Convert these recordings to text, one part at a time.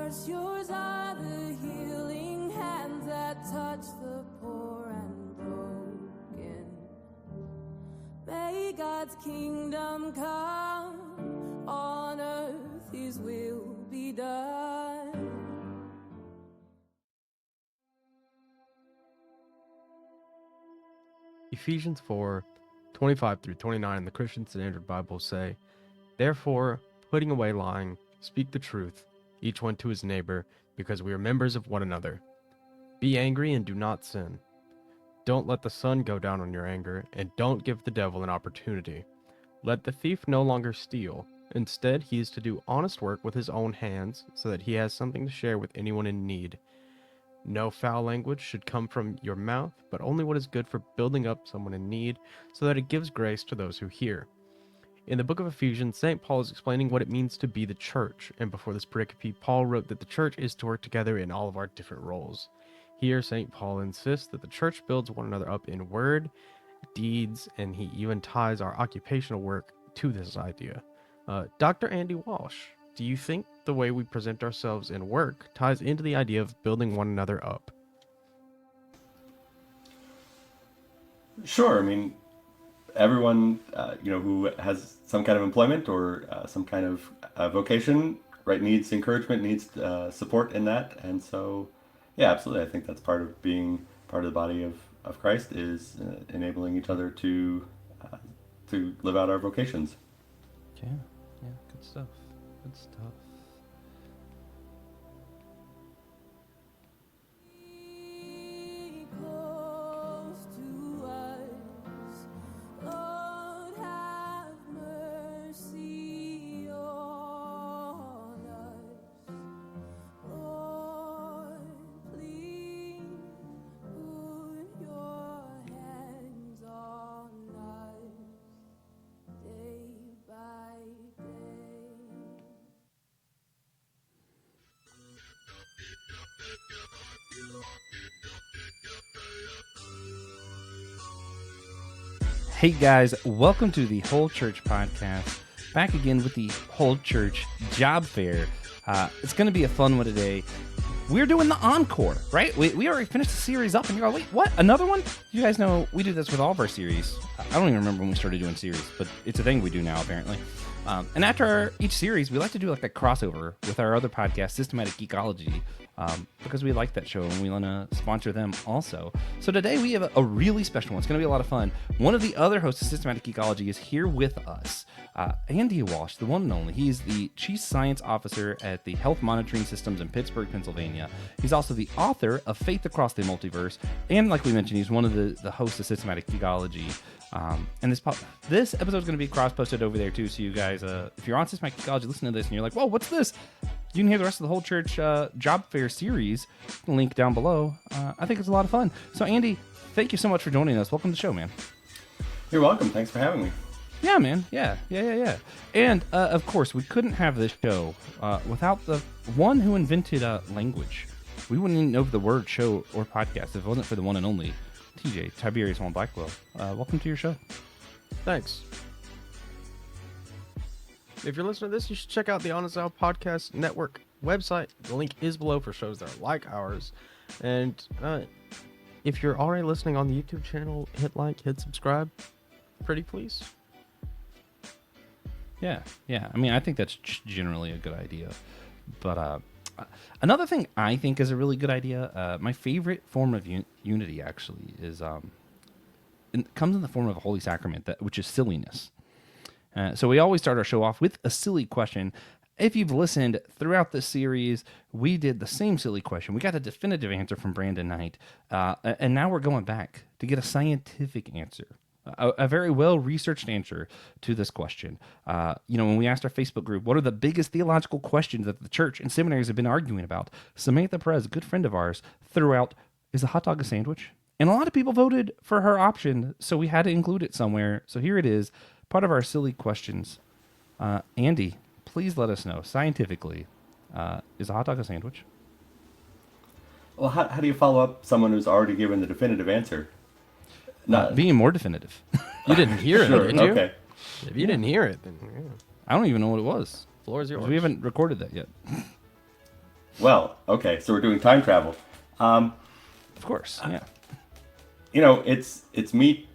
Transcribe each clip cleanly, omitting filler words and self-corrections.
Yours are the healing hands that touch the poor and broken. May God's kingdom come, on earth His will be done. Ephesians 4:25 through 29 in the Christian Standard Bible say, "Therefore, putting away lying, speak the truth, each one to his neighbor, because we are members of one another. Be angry and do not sin. Don't let the sun go down on your anger, and don't give the devil an opportunity. Let the thief no longer steal. Instead, he is to do honest work with his own hands, so that he has something to share with anyone in need. No foul language should come from your mouth, but only what is good for building up someone in need, so that it gives grace to those who hear." In the book of Ephesians, St. Paul is explaining what it means to be the church, and before this pericope, Paul wrote that the church is to work together in all of our different roles. Here, St. Paul insists that the church builds one another up in word, deeds, and he even ties our occupational work to this idea. Dr. Andy Walsh, do you think the way we present ourselves in work ties into the idea of building one another up? Sure. I mean, everyone, who has some kind of employment or some kind of vocation, right, needs encouragement, needs support in that. And so, yeah, absolutely. I think that's part of being part of the body of Christ is enabling each other to live out our vocations. Yeah, good stuff. Good stuff. Hey guys, welcome to the Whole Church Podcast. Back again with the Whole Church Job Fair. It's going to be a fun one today. We're doing the Encore, right? We already finished the series up, and you're like, wait, what? Another one? You guys know we do this with all of our series. I don't even remember when we started doing series, but it's a thing we do now, apparently. And after each series, we like to do like a crossover with our other podcast, Systematic Geekology, because we like that show and we want to sponsor them also. So today we have a really special one. It's going to be a lot of fun. One of the other hosts of Systematic Geekology is here with us, Andy Walsh, the one and only. He's the Chief Science Officer at the Health Monitoring Systems in Pittsburgh, Pennsylvania. He's also the author of Faith Across the Multiverse, and like we mentioned, he's one of the hosts of Systematic Geekology. And this episode is going to be cross-posted over there too, so you guys, if you're on Systematic Geekology, listen to this and you're like, whoa, what's this? You can hear the rest of the Whole Church Job Fair series, link down below. I think it's a lot of fun. So Andy, thank you so much for joining us. Welcome to the show, man. You're welcome. Thanks for having me. Yeah, man. Yeah. And of course, we couldn't have this show without the one who invented language. We wouldn't even know the word show or podcast if it wasn't for the one and only TJ, Tiberius von Blackwell. Welcome to your show. Thanks. If you're listening to this, you should check out the Honest Out Podcast Network website. The link is below for shows that are like ours. And if you're already listening on the YouTube channel, hit like, hit subscribe. Pretty please. Yeah. I mean, I think that's generally a good idea. But another thing I think is a really good idea, my favorite form of unity actually is, it comes in the form of a holy sacrament, which is silliness. So we always start our show off with a silly question. If you've listened throughout this series, we did the same silly question. We got a definitive answer from Brandon Knight, and now we're going back to get a scientific answer, a very well-researched answer to this question. When we asked our Facebook group, what are the biggest theological questions that the church and seminaries have been arguing about? Samantha Perez, a good friend of ours, threw out, is a hot dog a sandwich? And a lot of people voted for her option, so we had to include it somewhere. So here it is. Part of our silly questions. Andy, please let us know, scientifically, is a hot dog a sandwich? Well, how do you follow up someone who's already given the definitive answer? Being more definitive. You didn't hear it, did you? Okay. If you didn't hear it, then yeah. I don't even know what it was. Floor is yours. We haven't recorded that yet. Well, okay, so we're doing time travel. Of course, yeah. It's meat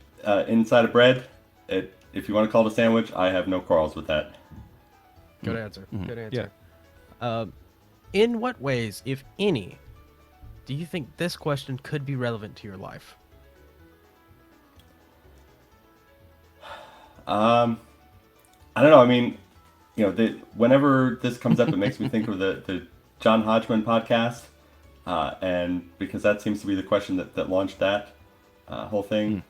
inside of bread. If you want to call it a sandwich, I have no quarrels with that. Good answer. Good Yeah. answer. In what ways, if any, do you think this question could be relevant to your life? I don't know. I mean, whenever this comes up, it makes me think of the John Hodgman podcast, and because that seems to be the question that launched that whole thing.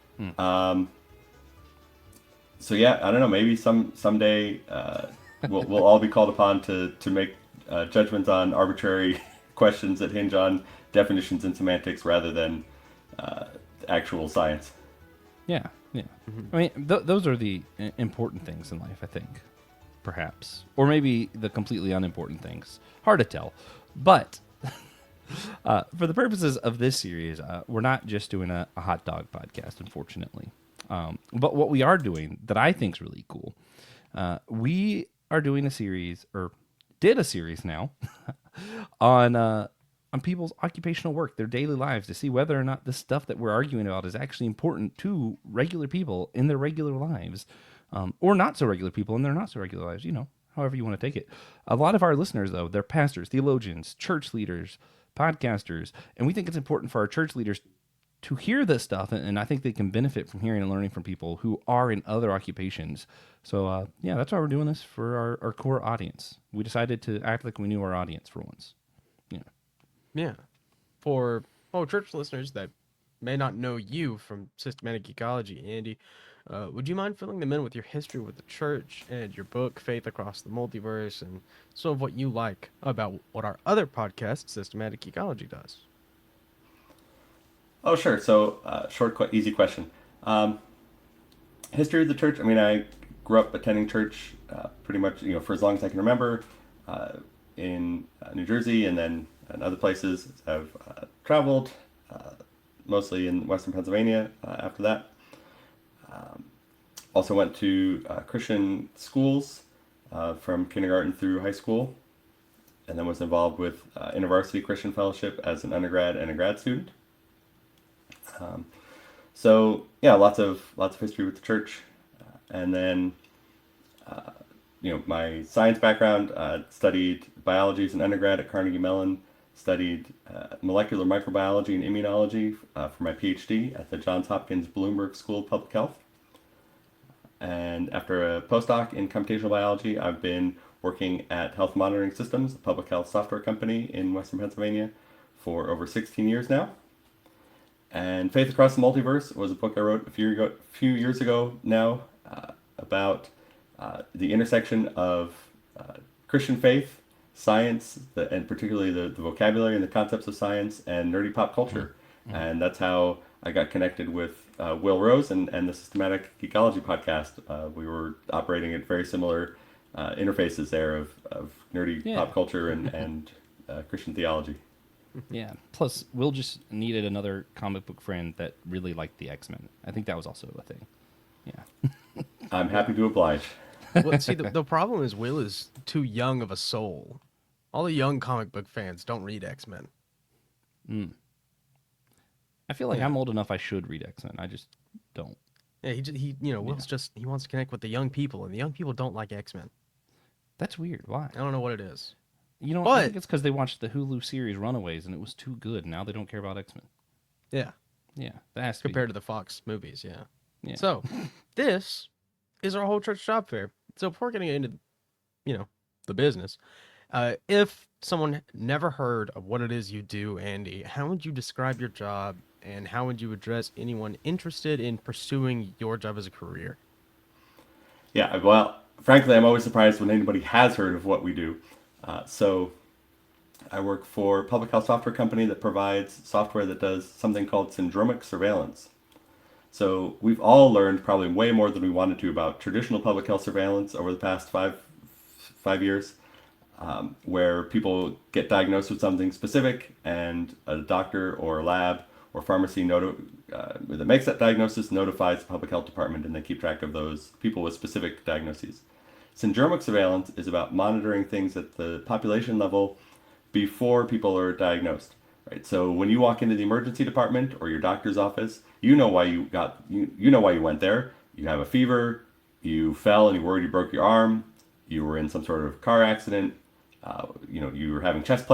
So yeah, I don't know. Maybe someday we'll all be called upon to make judgments on arbitrary questions that hinge on definitions and semantics rather than actual science. Yeah, yeah. I mean, those are the important things in life, I think, perhaps. Or maybe the completely unimportant things. Hard to tell. But for the purposes of this series, we're not just doing a hot dog podcast, unfortunately. But what we are doing that I think is really cool, we are doing a series, or did a series now, on people's occupational work, their daily lives, to see whether or not the stuff that we're arguing about is actually important to regular people in their regular lives, or not so regular people in their not so regular lives, however you want to take it. A lot of our listeners, though, they're pastors, theologians, church leaders, podcasters, and we think it's important for our church leaders to hear this stuff, and I think they can benefit from hearing and learning from people who are in other occupations. So, yeah, that's why we're doing this for our core audience. We decided to act like we knew our audience for once. Yeah. Yeah. For church listeners that may not know you from systematic ecology, Andy, would you mind filling them in with your history with the church and your book, Faith Across the Multiverse, and some of what you like about what our other podcast, Systematic Ecology, does? Oh, sure. So, short, easy question. History of the church. I mean, I grew up attending church pretty much, for as long as I can remember, in New Jersey, and then in other places. I've traveled, mostly in Western Pennsylvania after that. Also went to Christian schools from kindergarten through high school, and then was involved with InterVarsity Christian Fellowship as an undergrad and a grad student. So yeah, lots of history with the church, and then my science background, studied biology as an undergrad at Carnegie Mellon, studied molecular microbiology and immunology for my PhD at the Johns Hopkins Bloomberg School of Public Health. And after a postdoc in computational biology, I've been working at Health Monitoring Systems, a public health software company in Western Pennsylvania, for over 16 years now. And Faith Across the Multiverse was a book I wrote a few years ago now about the intersection of Christian faith, science, and particularly the vocabulary and the concepts of science, and nerdy pop culture. Mm-hmm. And that's how I got connected with Will Rose and the Systematic Ecology podcast. We were operating at very similar interfaces there of nerdy pop culture and Christian theology. Yeah. Plus, Will just needed another comic book friend that really liked the X-Men. I think that was also a thing. Yeah. I'm happy to oblige. Well, see, the problem is Will is too young of a soul. All the young comic book fans don't read X-Men. I feel like I'm old enough I should read X-Men. I just don't. Yeah, Will's he wants to connect with the young people, and the young people don't like X-Men. That's weird. Why? I don't know what it is. I think it's because they watched the Hulu series Runaways, and it was too good. Now they don't care about X-Men. Yeah. Yeah, that has to compared to the Fox movies, yeah. Yeah. So, this is our whole church job fair. So, before getting into, the business, if someone never heard of what it is you do, Andy, how would you describe your job, and how would you address anyone interested in pursuing your job as a career? Yeah, well, frankly, I'm always surprised when anybody has heard of what we do. So I work for a public health software company that provides software that does something called syndromic surveillance. So we've all learned probably way more than we wanted to about traditional public health surveillance over the past five years, where people get diagnosed with something specific, and a doctor or lab or pharmacy that makes that diagnosis notifies the public health department, and they keep track of those people with specific diagnoses. Syndromic surveillance is about monitoring things at the population level before people are diagnosed, right? So when you walk into the emergency department or your doctor's office, you know why you know why you went there. You have a fever, you fell and you worried you broke your arm, you were in some sort of car accident, you were having chest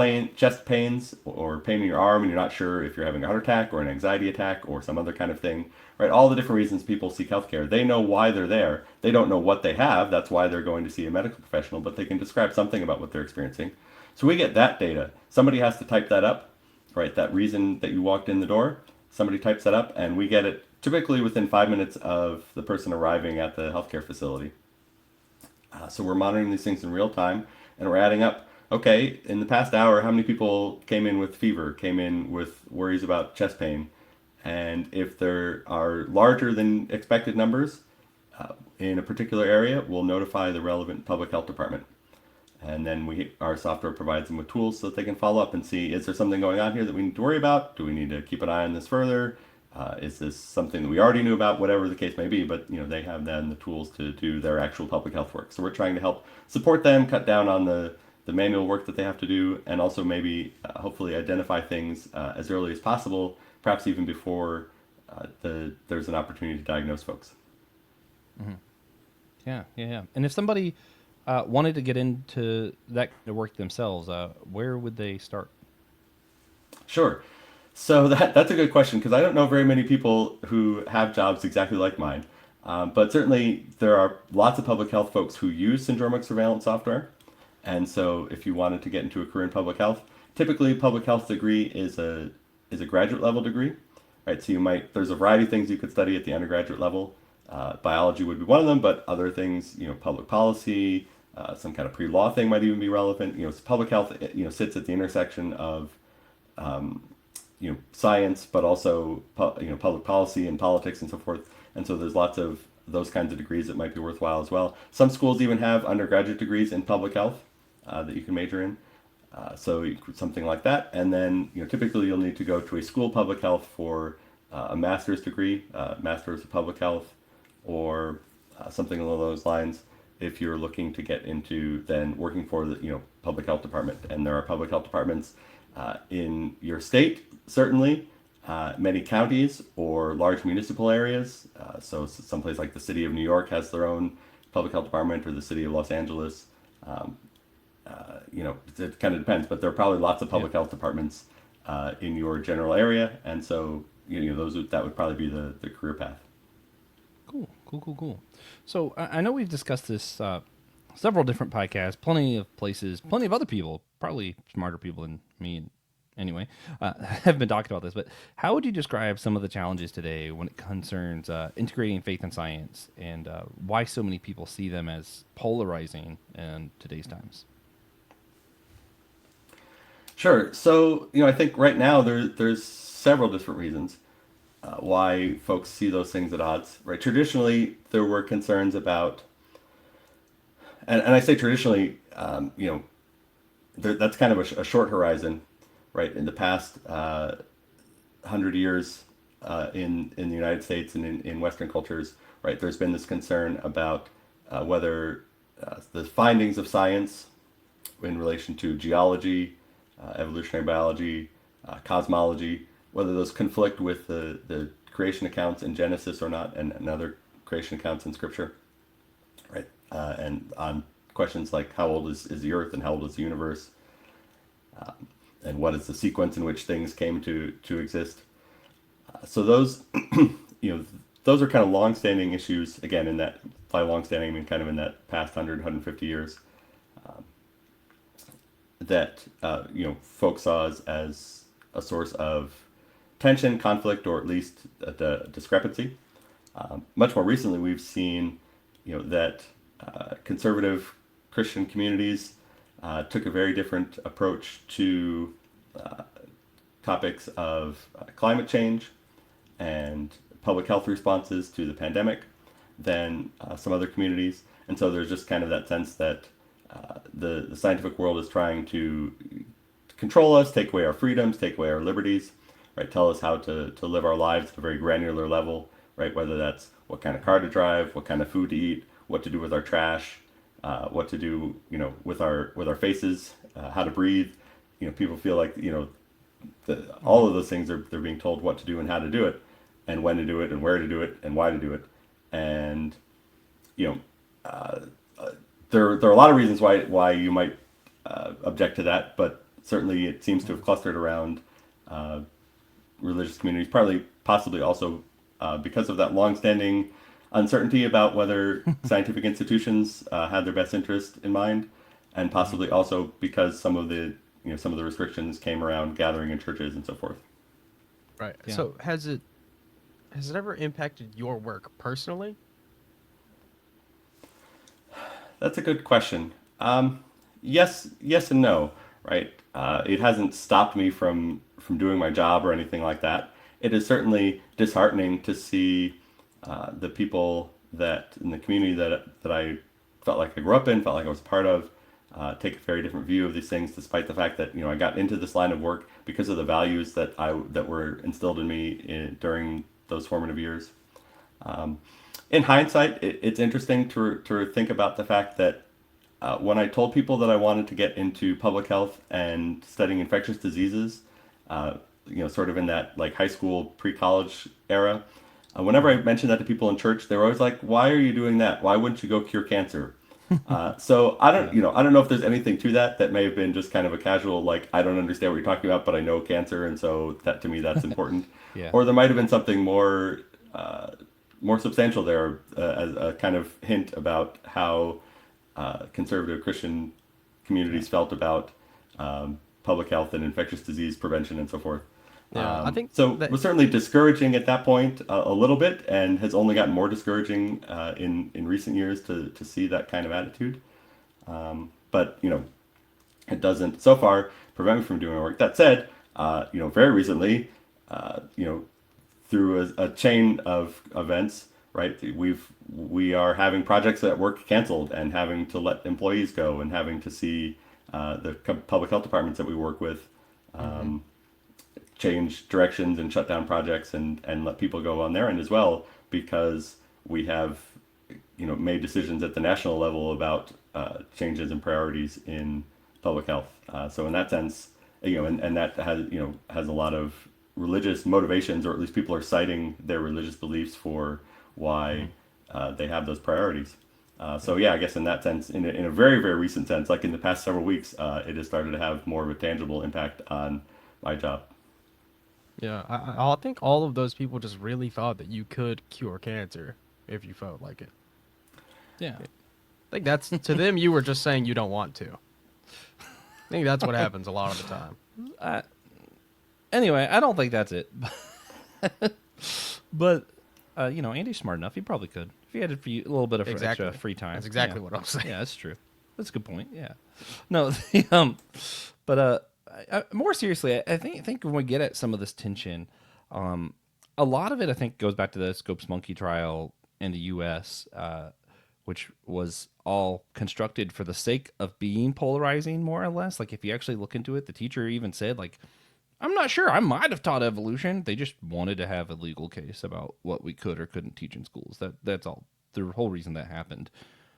pains or pain in your arm, and you're not sure if you're having a heart attack or an anxiety attack or some other kind of thing, right? All the different reasons people seek healthcare. They know why they're there. They don't know what they have. That's why they're going to see a medical professional, but they can describe something about what they're experiencing. So we get that data. Somebody has to type that up, right? That reason that you walked in the door, somebody types that up, and we get it typically within 5 minutes of the person arriving at the healthcare facility. So we're monitoring these things in real time, and we're adding up, okay, in the past hour, how many people came in with fever, came in with worries about chest pain? And if there are larger than expected numbers in a particular area, we'll notify the relevant public health department. And then our software provides them with tools so that they can follow up and see, is there something going on here that we need to worry about? Do we need to keep an eye on this further? Is this something that we already knew about? Whatever the case may be, but they have then the tools to do their actual public health work. So we're trying to help support them, cut down on the manual work that they have to do, and also maybe hopefully identify things as early as possible, perhaps even before there's an opportunity to diagnose folks. Mm-hmm. Yeah. And if somebody wanted to get into that kind of work themselves, where would they start? Sure. So that's a good question, because I don't know very many people who have jobs exactly like mine. But certainly there are lots of public health folks who use syndromic surveillance software. And so if you wanted to get into a career in public health, typically public health degree is a graduate level degree, right? So there's a variety of things you could study at the undergraduate level. Biology would be one of them, but other things, public policy, some kind of pre-law thing might even be relevant. Public health, sits at the intersection of, science, but also, public policy and politics and so forth. And so there's lots of those kinds of degrees that might be worthwhile as well. Some schools even have undergraduate degrees in public health that you can major in. So something like that. And then, typically you'll need to go to a school of public health for a master's degree, master's of public health, or something along those lines if you're looking to get into then working for the public health department. And there are public health departments in your state, certainly, many counties or large municipal areas. So someplace like the city of New York has their own public health department, or the city of Los Angeles. It kind of depends, but there are probably lots of public health departments in your general area, and so that would probably be the career path. Cool. So I know we've discussed this several different podcasts, plenty of places, plenty of other people, probably smarter people than me anyway, have been talking about this, but how would you describe some of the challenges today when it concerns integrating faith and science, and why so many people see them as polarizing in today's times? Sure. So, I think right now there's several different reasons why folks see those things at odds, right? Traditionally, there were concerns about, and I say traditionally, that's kind of a short horizon, right? In the past 100 years in the United States and in Western cultures, right, there's been this concern about whether the findings of science in relation to geology, evolutionary biology, cosmology, whether those conflict with the creation accounts in Genesis or not, and other creation accounts in Scripture, right? And on questions like how old is the Earth and how old is the universe, and what is the sequence in which things came to exist. So those, those are kind of long-standing issues. Again, in that, by long-standing, I mean kind of in that past 100, 150 years, that folks saw as a source of tension, conflict, or at least a discrepancy. Much more recently, we've seen, that conservative Christian communities took a very different approach to topics of climate change and public health responses to the pandemic than some other communities. And so there's just kind of that sense that the scientific world is trying to control us, take away our freedoms, take away our liberties, right? Tell us how to live our lives at a very granular level, right? Whether that's what kind of car to drive, what kind of food to eat, what to do with our trash, what to do, with our faces, how to breathe, people feel like, all of those things they're being told what to do and how to do it, and when to do it and where to do it and why to do it, and there are a lot of reasons why you might object to that, but certainly it seems to have clustered around religious communities, partly possibly also because of that longstanding uncertainty about whether scientific institutions had their best interest in mind, and possibly also because some of the restrictions came around gathering in churches and so forth. Right. Yeah. So has it ever impacted your work personally? That's a good question. Yes and no, right? It hasn't stopped me from doing my job or anything like that. It is certainly disheartening to see the people that in the community that I felt like I grew up in, felt like I was a part of, take a very different view of these things, despite the fact that I got into this line of work because of the values that were instilled in me during those formative years. In hindsight, it's interesting to think about the fact that when I told people that I wanted to get into public health and studying infectious diseases, sort of in that like high school, pre-college era, whenever I mentioned that to people in church, they were always like, "Why are you doing that? Why wouldn't you go cure cancer?" So I don't know if there's anything to that. That may have been just kind of a casual, like, I don't understand what you're talking about, but I know cancer, and so that to me that's important. Yeah. Or there might have been something more substantial there, as a kind of hint about how conservative Christian communities felt about public health and infectious disease prevention and so forth. Yeah, I think so. that- It was certainly discouraging at that point a little bit, and has only gotten more discouraging in recent years to see that kind of attitude. But it doesn't so far prevent me from doing my work. That said, very recently, through a chain of events, right? We are having projects at work canceled and having to let employees go and having to see the public health departments that we work with change directions and shut down projects and let people go on their end as well, because we have made decisions at the national level about changes in priorities in public health. So in that sense, and that has a lot of religious motivations, or at least people are citing their religious beliefs for why they have those priorities. So yeah, I guess in that sense, in a very, very recent sense, like in the past several weeks, it has started to have more of a tangible impact on my job. Yeah, I think all of those people just really thought that you could cure cancer if you felt like it. Yeah. I think that's to them. You were just saying you don't want to. I think that's what happens a lot of the time. Anyway, I don't think that's it. But Andy's smart enough. He probably could if he had a little bit of extra free time. That's exactly what I'm saying. Yeah, that's true. That's a good point. Yeah. No, but more seriously, I think when we get at some of this tension, a lot of it I think goes back to the Scopes monkey trial in the U.S., which was all constructed for the sake of being polarizing, more or less. Like if you actually look into it, the teacher even said, like, I'm not sure. I might have taught evolution. They just wanted to have a legal case about what we could or couldn't teach in schools. That's all. The whole reason that happened.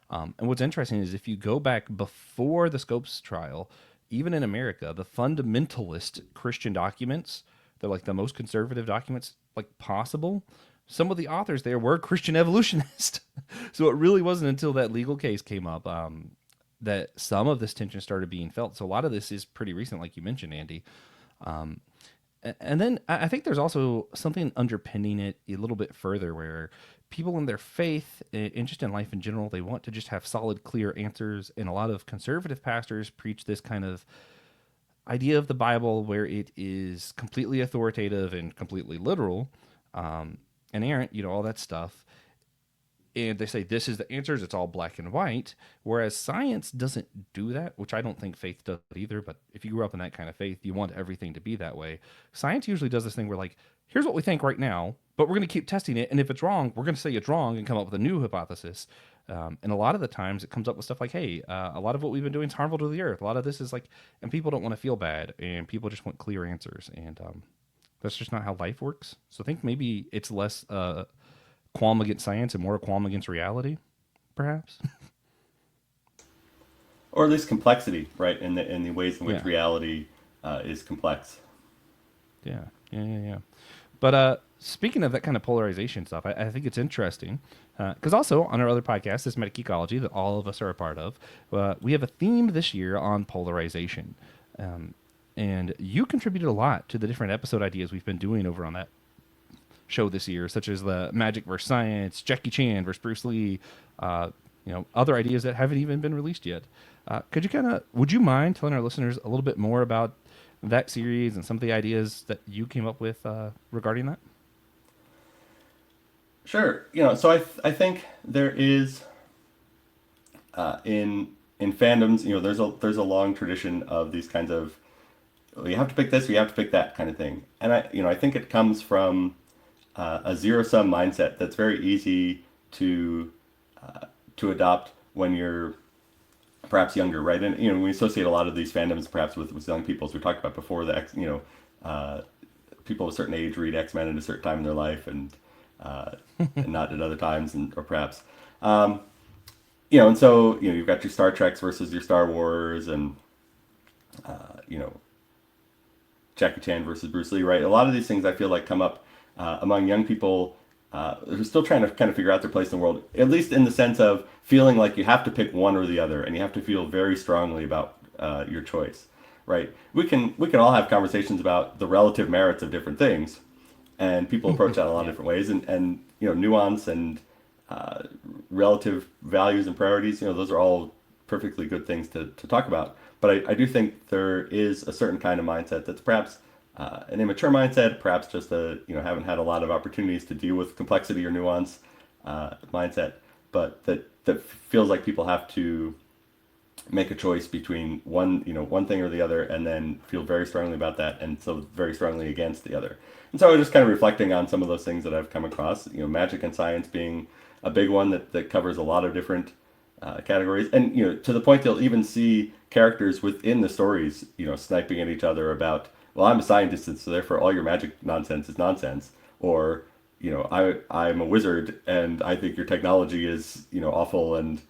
And what's interesting is if you go back before the Scopes trial, even in America, the fundamentalist Christian documents, they're like the most conservative documents like possible. Some of the authors there were Christian evolutionists. So it really wasn't until that legal case came up that some of this tension started being felt. So a lot of this is pretty recent, like you mentioned, Andy. And then I think there's also something underpinning it a little bit further where people in their faith and just in life in general, they want to just have solid, clear answers. And a lot of conservative pastors preach this kind of idea of the Bible where it is completely authoritative and completely literal, inerrant, all that stuff. And they say this is the answers, it's all black and white, whereas science doesn't do that, which I don't think faith does either. But if you grew up in that kind of faith, you want everything to be that way. Science usually does this thing where, like, here's what we think right now, but we're going to keep testing it, and if it's wrong, we're going to say it's wrong and come up with a new hypothesis. And a lot of the times it comes up with stuff like, hey, a lot of what we've been doing is harmful to the earth. A lot of this is like, and people don't want to feel bad, and people just want clear answers, and that's just not how life works. So I think maybe it's less qualm against science and more a qualm against reality, perhaps. Or at least complexity, right? In the ways in which reality is complex. Yeah. But speaking of that kind of polarization stuff, I think it's interesting because also on our other podcast, Systematic Ecology, that all of us are a part of, we have a theme this year on polarization. And you contributed a lot to the different episode ideas we've been doing over on that show this year, such as the Magic versus Science, Jackie Chan versus Bruce Lee, other ideas that haven't even been released yet. Would you mind telling our listeners a little bit more about that series and some of the ideas that you came up with regarding that? Sure. So I think there is in fandoms, there's a long tradition of these kinds of, well, you have to pick this, or you have to pick that kind of thing, and I think it comes from a zero sum mindset that's very easy to adopt when you're perhaps younger, right? And we associate a lot of these fandoms perhaps with young people, as we talked about before. People of a certain age read X-Men at a certain time in their life, and not at other times, or perhaps, and so you've got your Star Treks versus your Star Wars, and Jackie Chan versus Bruce Lee, right? A lot of these things I feel like come up among young people who are still trying to kind of figure out their place in the world, at least in the sense of feeling like you have to pick one or the other, and you have to feel very strongly about your choice, right? We can all have conversations about the relative merits of different things, and people approach that a lot of different ways, and nuance and relative values and priorities, those are all perfectly good things to talk about. But I do think there is a certain kind of mindset that's perhaps an immature mindset, perhaps just haven't had a lot of opportunities to deal with complexity or nuance mindset, but that feels like people have to make a choice between one thing or the other, and then feel very strongly about that, and so very strongly against the other. And so I was just kind of reflecting on some of those things that I've come across, magic and science being a big one that covers a lot of different categories, and to the point they'll even see characters within the stories sniping at each other about, well, I'm a scientist, and so therefore all your magic nonsense is nonsense, or I'm a wizard and I think your technology is awful and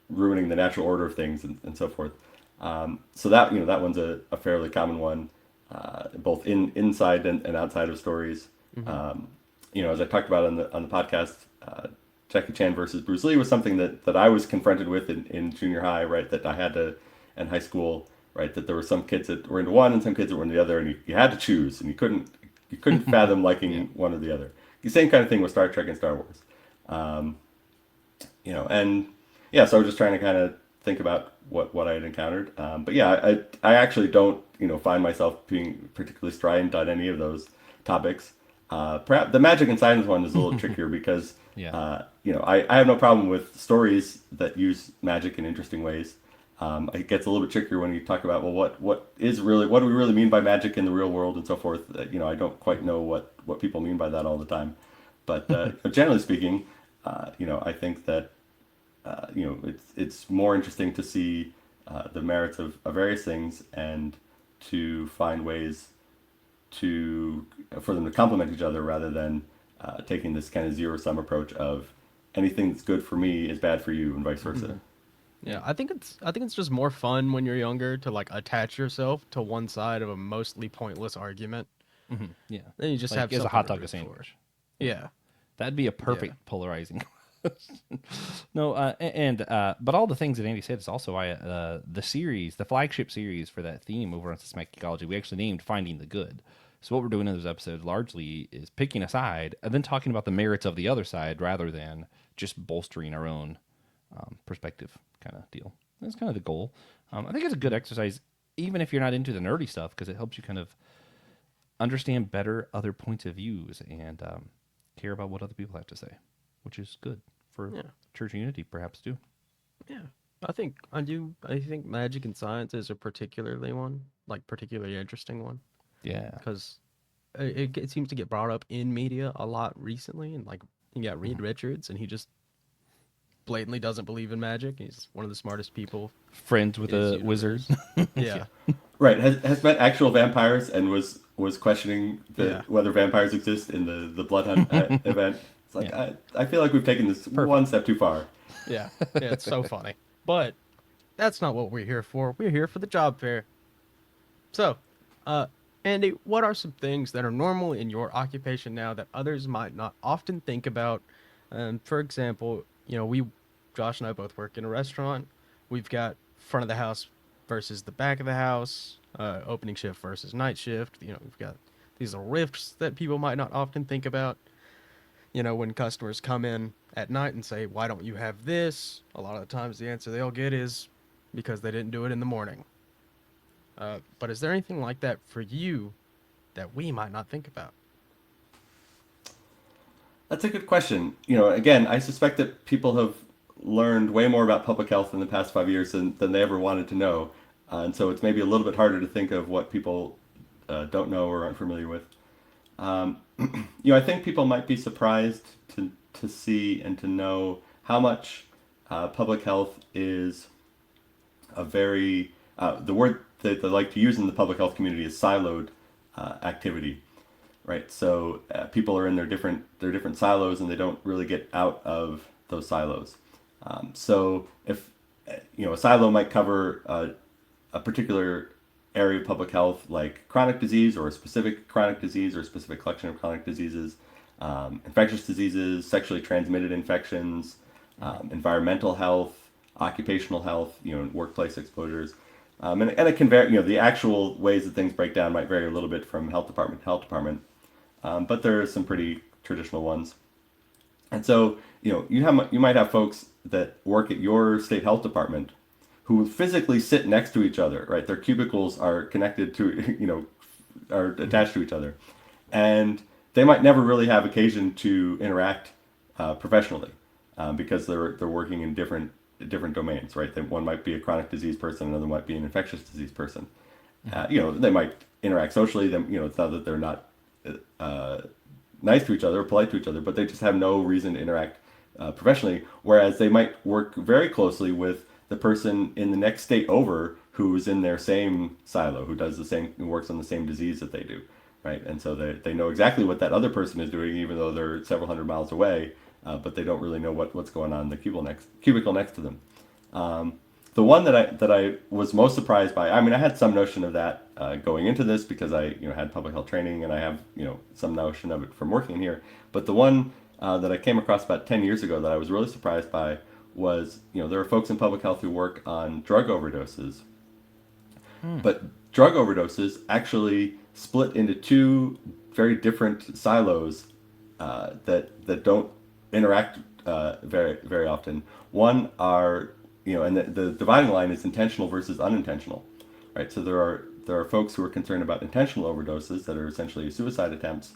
ruining the natural order of things, and so forth. So that that one's a fairly common one, both inside and outside of stories. Mm-hmm. As I talked about on the podcast, Jackie Chan versus Bruce Lee was something that I was confronted with in junior high, right? That I had to, in high school, right? That there were some kids that were into one and some kids that were into the other, and you had to choose, and you couldn't fathom liking one or the other. The same kind of thing with Star Trek and Star Wars. So I was just trying to kind of think about what I had encountered. But yeah, I actually don't find myself being particularly strident on any of those topics. Perhaps the magic and science one is a little trickier because I have no problem with stories that use magic in interesting ways. It gets a little bit trickier when you talk about, well, what do we really mean by magic in the real world and so forth. I don't quite know what people mean by that all the time. But generally speaking, I think that it's more interesting to see the merits of various things, and to find ways for them to complement each other, rather than taking this kind of zero-sum approach of anything that's good for me is bad for you, and vice versa. Mm-hmm. Yeah, I think it's just more fun when you're younger to like attach yourself to one side of a mostly pointless argument. Mm-hmm. Yeah, then you just have as a hot dog a sandwich. Yeah, that'd be a perfect polarizing. No, but all the things that Andy said is also why the flagship series for that theme over on Systematic Ecology, we actually named Finding the Good. So what we're doing in those episodes largely is picking a side and then talking about the merits of the other side, rather than just bolstering our own perspective kind of deal. That's kind of the goal. I think it's a good exercise, even if you're not into the nerdy stuff, because it helps you kind of understand better other points of views and care about what other people have to say, which is good for church unity, perhaps, too. Yeah, I think magic and science is a particularly interesting one. Yeah, because it seems to get brought up in media a lot recently, and like you got Reed Richards, and he just blatantly doesn't believe in magic. He's one of the smartest people. Friends with a wizard. Yeah. Right. Has met actual vampires and was questioning whether vampires exist in the Blood Hunt event. It's like I feel like we've taken this one step too far. Yeah, it's so funny. But that's not what we're here for. We're here for the job fair. So, Andy, what are some things that are normal in your occupation now that others might not often think about? For example, Josh and I both work in a restaurant. We've got front of the house versus the back of the house, opening shift versus night shift. We've got these little rifts that people might not often think about. When customers come in at night and say, "Why don't you have this?" A lot of the times the answer they'll get is because they didn't do it in the morning. But is there anything like that for you that we might not think about? That's a good question. Again, I suspect that people have learned way more about public health in the past 5 years than they ever wanted to know. And so it's maybe a little bit harder to think of what people don't know or aren't familiar with. I think people might be surprised to see and to know how much public health is a very, the word that they like to use in the public health community is siloed activity. Right, so people are in their different silos, and they don't really get out of those silos. So if a silo might cover a particular area of public health, like chronic disease, or a specific chronic disease, or a specific collection of chronic diseases, infectious diseases, sexually transmitted infections, environmental health, occupational health, workplace exposures. And it can vary. The actual ways that things break down might vary a little bit from health department to health department. But there are some pretty traditional ones. And so, you might have folks that work at your state health department who physically sit next to each other, right? Their cubicles are connected to, are attached to each other. And they might never really have occasion to interact professionally because they're working in different domains, right? One might be a chronic disease person, another might be an infectious disease person. They might interact socially. It's not that they're not nice to each other or polite to each other, but they just have no reason to interact professionally, whereas they might work very closely with the person in the next state over who's in their same silo, who works on the same disease that they do, right? And so they know exactly what that other person is doing, even though they're several hundred miles away, but they don't really know what's going on in the cubicle next to them. The one that I was most surprised by, I mean, I had some notion of that going into this because I had public health training, and I have some notion of it from working in here. But the one that I came across about 10 years ago that I was really surprised by was there are folks in public health who work on drug overdoses, but drug overdoses actually split into two very different silos that don't interact very very often. One are and the dividing line is intentional versus unintentional, right? So there are folks who are concerned about intentional overdoses that are essentially suicide attempts,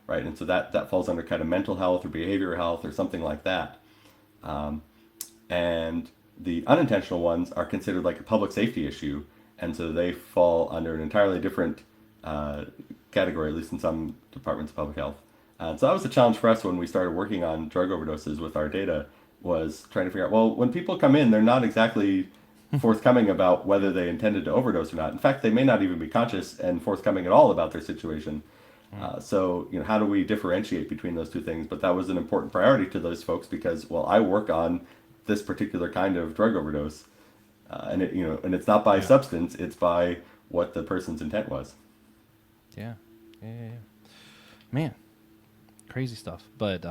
right? And so that falls under kind of mental health or behavioral health or something like that. And the unintentional ones are considered like a public safety issue, and so they fall under an entirely different category, at least in some departments of public health. So that was a challenge for us when we started working on drug overdoses with our data, was trying to figure out, well, when people come in, they're not exactly forthcoming about whether they intended to overdose or not. In fact, they may not even be conscious and forthcoming at all about their situation. So, how do we differentiate between those two things? But that was an important priority to those folks because, well, I work on this particular kind of drug overdose, and it's not by substance; it's by what the person's intent was. Yeah. Man, crazy stuff. But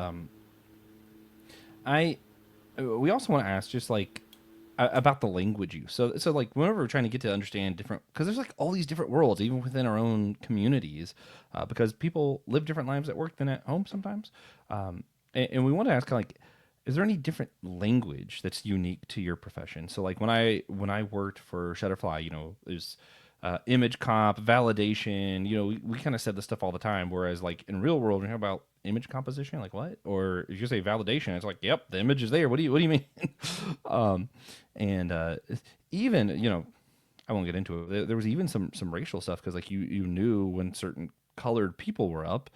we also want to ask just like about the language use. So like whenever we're trying to get to understand different, because there's like all these different worlds even within our own communities, because people live different lives at work than at home sometimes, and we want to ask kind of like, is there any different language that's unique to your profession? So like when I worked for Shutterfly, there's image comp, validation. We kind of said this stuff all the time. Whereas like in real world, we hear about image composition, like what? Or if you say validation, it's like, yep, the image is there. What do you mean? And even I won't get into it. There was even some racial stuff because like you knew when certain colored people were up.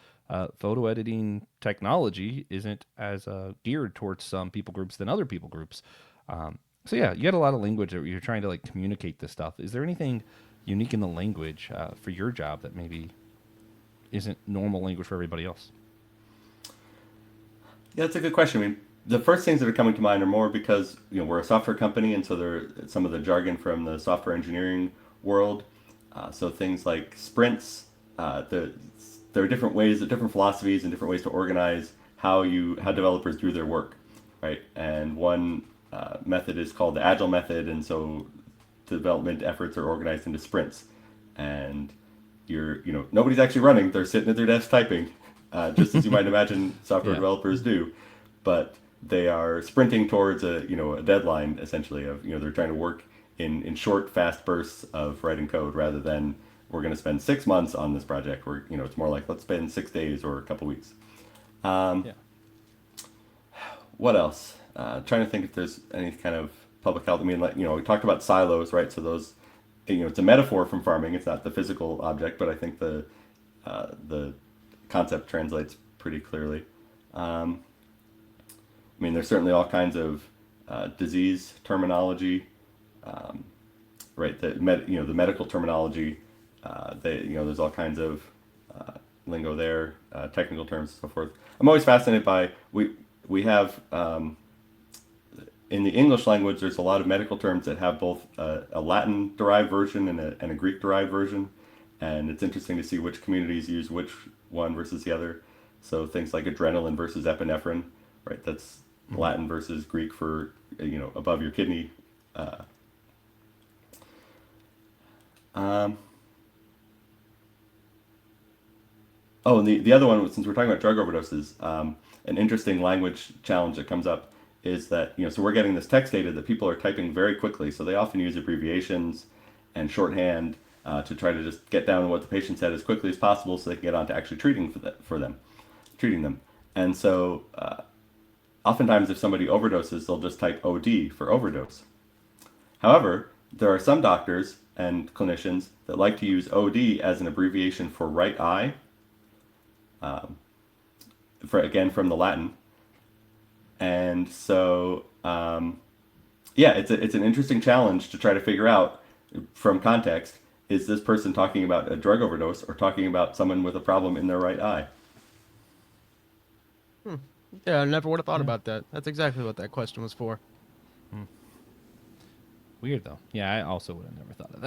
Photo editing technology isn't as geared towards some people groups than other people groups. So yeah, you had a lot of language that you're trying to like communicate this stuff. Is there anything unique in the language for your job that maybe isn't normal language for everybody else? Yeah, that's a good question. I mean, the first things that are coming to mind are more because we're a software company, and so some of the jargon from the software engineering world So things like sprints, there are different ways, different philosophies, and different ways to organize how developers do their work, right? And one method is called the agile method, and so development efforts are organized into sprints. And nobody's actually running; they're sitting at their desk typing, just as you might imagine software developers do, but they are sprinting towards a deadline essentially of they're trying to work in short, fast bursts of writing code rather than we're going to spend 6 months on this project. It's more like let's spend 6 days or a couple weeks. What else? Trying to think if there's any kind of public health. I mean, we talked about silos, right? So those, it's a metaphor from farming. It's not the physical object, but I think the concept translates pretty clearly. I mean, there's certainly all kinds of disease terminology, right? The medical terminology. There's all kinds of lingo there, technical terms and so forth. I'm always fascinated by we have in the English language. There's a lot of medical terms that have both a Latin derived version and a Greek derived version, and it's interesting to see which communities use which one versus the other. So things like adrenaline versus epinephrine, right? That's Latin versus Greek for above your kidney. And the other one, since we're talking about drug overdoses, an interesting language challenge that comes up is that so we're getting this text data that people are typing very quickly, so they often use abbreviations and shorthand to try to just get down to what the patient said as quickly as possible, so they can get on to actually treating them. And so oftentimes if somebody overdoses, they'll just type OD for overdose. However, there are some doctors and clinicians that like to use OD as an abbreviation for right eye, from the Latin. And so, it's an interesting challenge to try to figure out from context, is this person talking about a drug overdose or talking about someone with a problem in their right eye? Yeah, I never would have thought about that. That's exactly what that question was for. Weird, though. Yeah, I also would have never thought of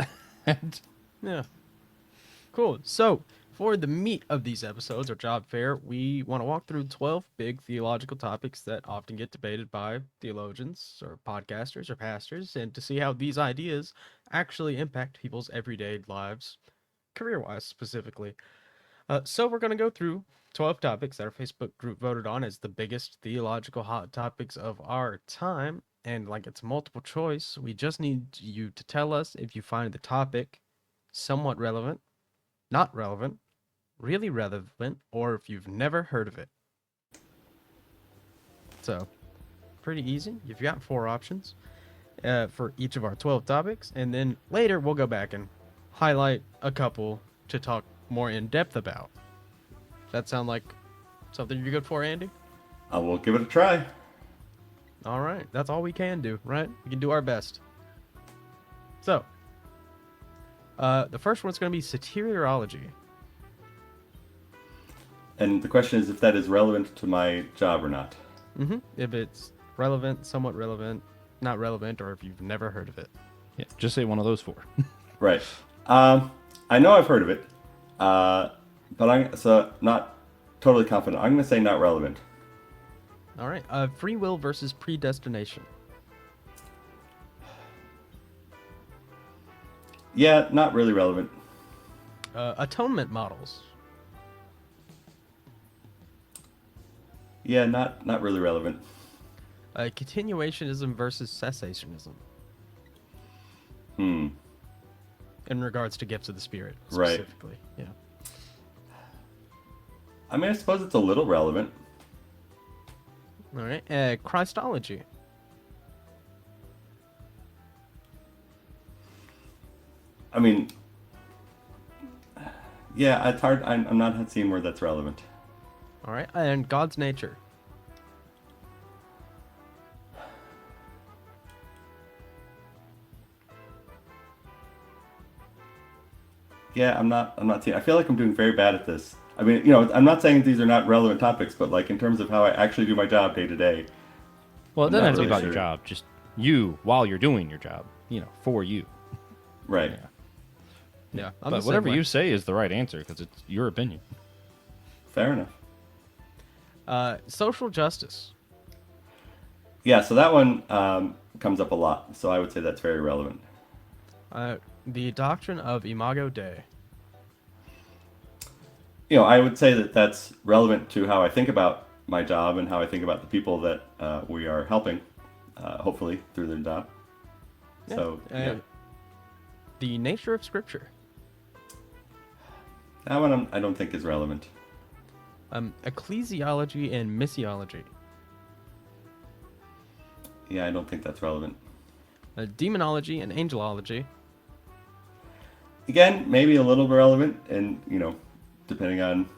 that. Yeah. Cool. So, for the meat of these episodes, or job fair, we want to walk through 12 big theological topics that often get debated by theologians or podcasters or pastors, and to see how these ideas actually impact people's everyday lives, career-wise specifically. So we're going to go through 12 topics that our Facebook group voted on as the biggest theological hot topics of our time. And like it's multiple choice, we just need you to tell us if you find the topic somewhat relevant, not relevant, really relevant, or if you've never heard of it. So, pretty easy. You've got 4 options for each of our 12 topics, and then later we'll go back and highlight a couple to talk more in depth about. Does that sound like something you're good for, Andy? I will give it a try. All right, that's all we can do, right? We can do our best. So, the first one's going to be soteriology. And the question is if that is relevant to my job or not. If it's relevant, somewhat relevant, not relevant, or if you've never heard of it. Yeah, just say one of those 4. Right. I know I've heard of it, but I'm not totally confident. I'm going to say not relevant. All right. Free will versus predestination. Yeah, not really relevant. Atonement models. Yeah, not really relevant. Continuationism versus cessationism. In regards to gifts of the Spirit, specifically. Right. Yeah. I mean, I suppose it's a little relevant. All right. Christology. I mean, yeah, it's hard. I'm not seeing where that's relevant. All right. And God's nature. Yeah, I'm not seeing. I feel like I'm doing very bad at this. I mean, I'm not saying these are not relevant topics, but like in terms of how I actually do my job day to day. Well, it doesn't have to be about your job. Just you while you're doing your job. For you. Right. Yeah, I'm the But same whatever way. you say is the right answer because it's your opinion. Fair enough. Social justice. Yeah, so that one comes up a lot. So I would say that's very relevant. The doctrine of Imago Dei. I would say that that's relevant to how I think about my job and how I think about the people that we are helping, hopefully through their job. Yeah. So yeah, The nature of Scripture. that one I don't think is relevant. Ecclesiology and missiology. Yeah, I don't think that's relevant. Demonology and angelology. Again, maybe a little bit relevant, and depending on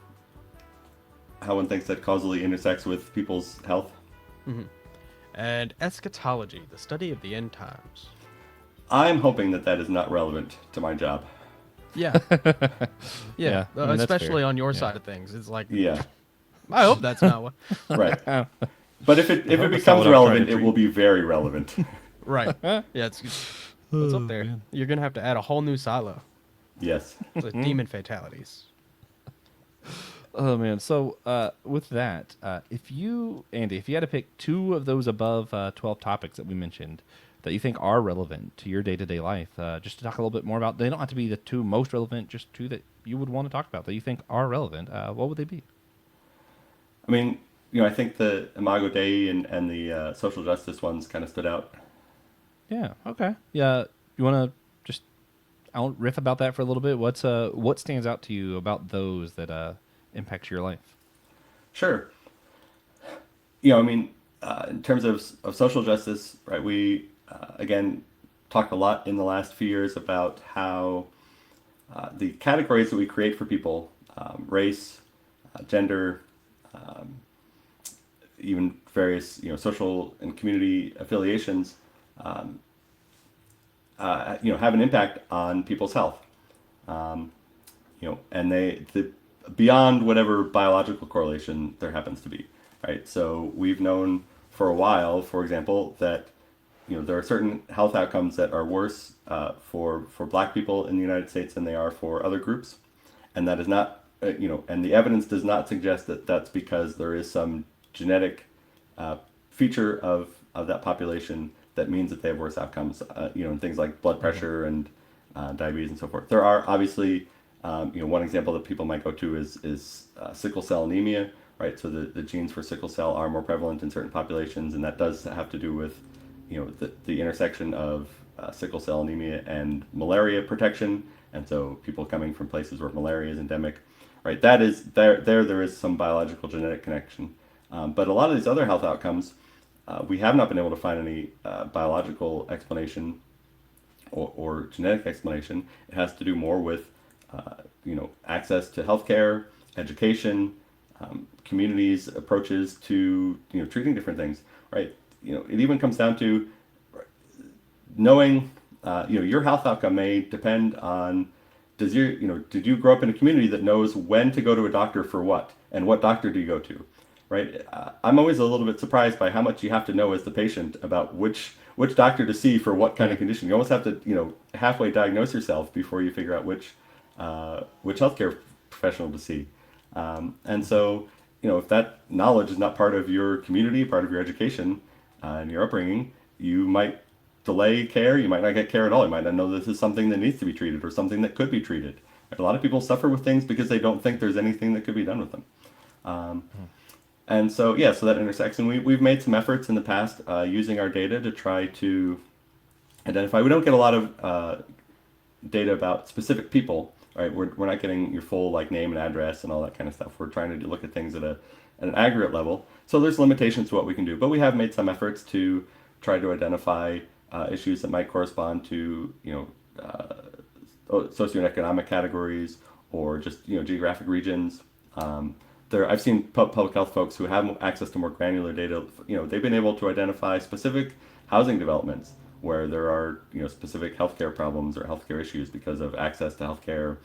how one thinks that causally intersects with people's health. And eschatology, the study of the end times. I'm hoping that is not relevant to my job. Yeah. Yeah, I mean, that's especially fair. on your Yeah. side of things. It's like, Yeah, I hope that's not what. right. But if it hope it's not becomes what I'm trying relevant, to it will be very relevant. Right. Yeah, it's up there. man. You're going to have to add a whole new silo. Yes. The demon fatalities. Oh man! So with that, Andy, if you had to pick two of those above 12 topics that we mentioned that you think are relevant to your day-to-day life, just to talk a little bit more about, they don't have to be the two most relevant, just two that you would want to talk about that you think are relevant. What would they be? I mean, I think the Imago Dei and the social justice ones kind of stood out. Yeah. Okay. Yeah. You want to just I'll riff about that for a little bit. What stands out to you about those that impacts your life? Sure. I mean, in terms of social justice, right? We again talked a lot in the last few years about how the categories that we create for people, race, gender, even various social and community affiliations, have an impact on people's health. And the beyond whatever biological correlation there happens to be, right? So we've known for a while, for example, that there are certain health outcomes that are worse for Black people in the United States than they are for other groups, and that is not and the evidence does not suggest that that's because there is some genetic feature of that population that means that they have worse outcomes, in things like blood pressure and diabetes and so forth. There are obviously, one example that people might go to is sickle cell anemia, right? So the genes for sickle cell are more prevalent in certain populations, and that does have to do with, the intersection of sickle cell anemia and malaria protection. And so people coming from places where malaria is endemic, right? That is there is some biological genetic connection. But a lot of these other health outcomes, we have not been able to find any biological explanation or genetic explanation. It has to do more with, access to healthcare, education, communities' approaches to, treating different things, right? It even comes down to knowing, your health outcome may depend on, did you grow up in a community that knows when to go to a doctor for what, and what doctor do you go to? Right, I'm always a little bit surprised by how much you have to know as the patient about which doctor to see for what kind of condition. You almost have to, halfway diagnose yourself before you figure out which healthcare professional to see. And so, if that knowledge is not part of your community, part of your education, and your upbringing, you might delay care. You might not get care at all. You might not know this is something that needs to be treated or something that could be treated. A lot of people suffer with things because they don't think there's anything that could be done with them. And so, so that intersects. And we've made some efforts in the past using our data to try to identify. We don't get a lot of data about specific people, right? We're not getting your full name and address and all that kind of stuff. We're trying to look at things at an aggregate level. So there's limitations to what we can do. But we have made some efforts to try to identify issues that might correspond to, socioeconomic categories or just, geographic regions. I've seen public health folks who have access to more granular data. They've been able to identify specific housing developments where there are, specific healthcare problems or healthcare issues because of access to healthcare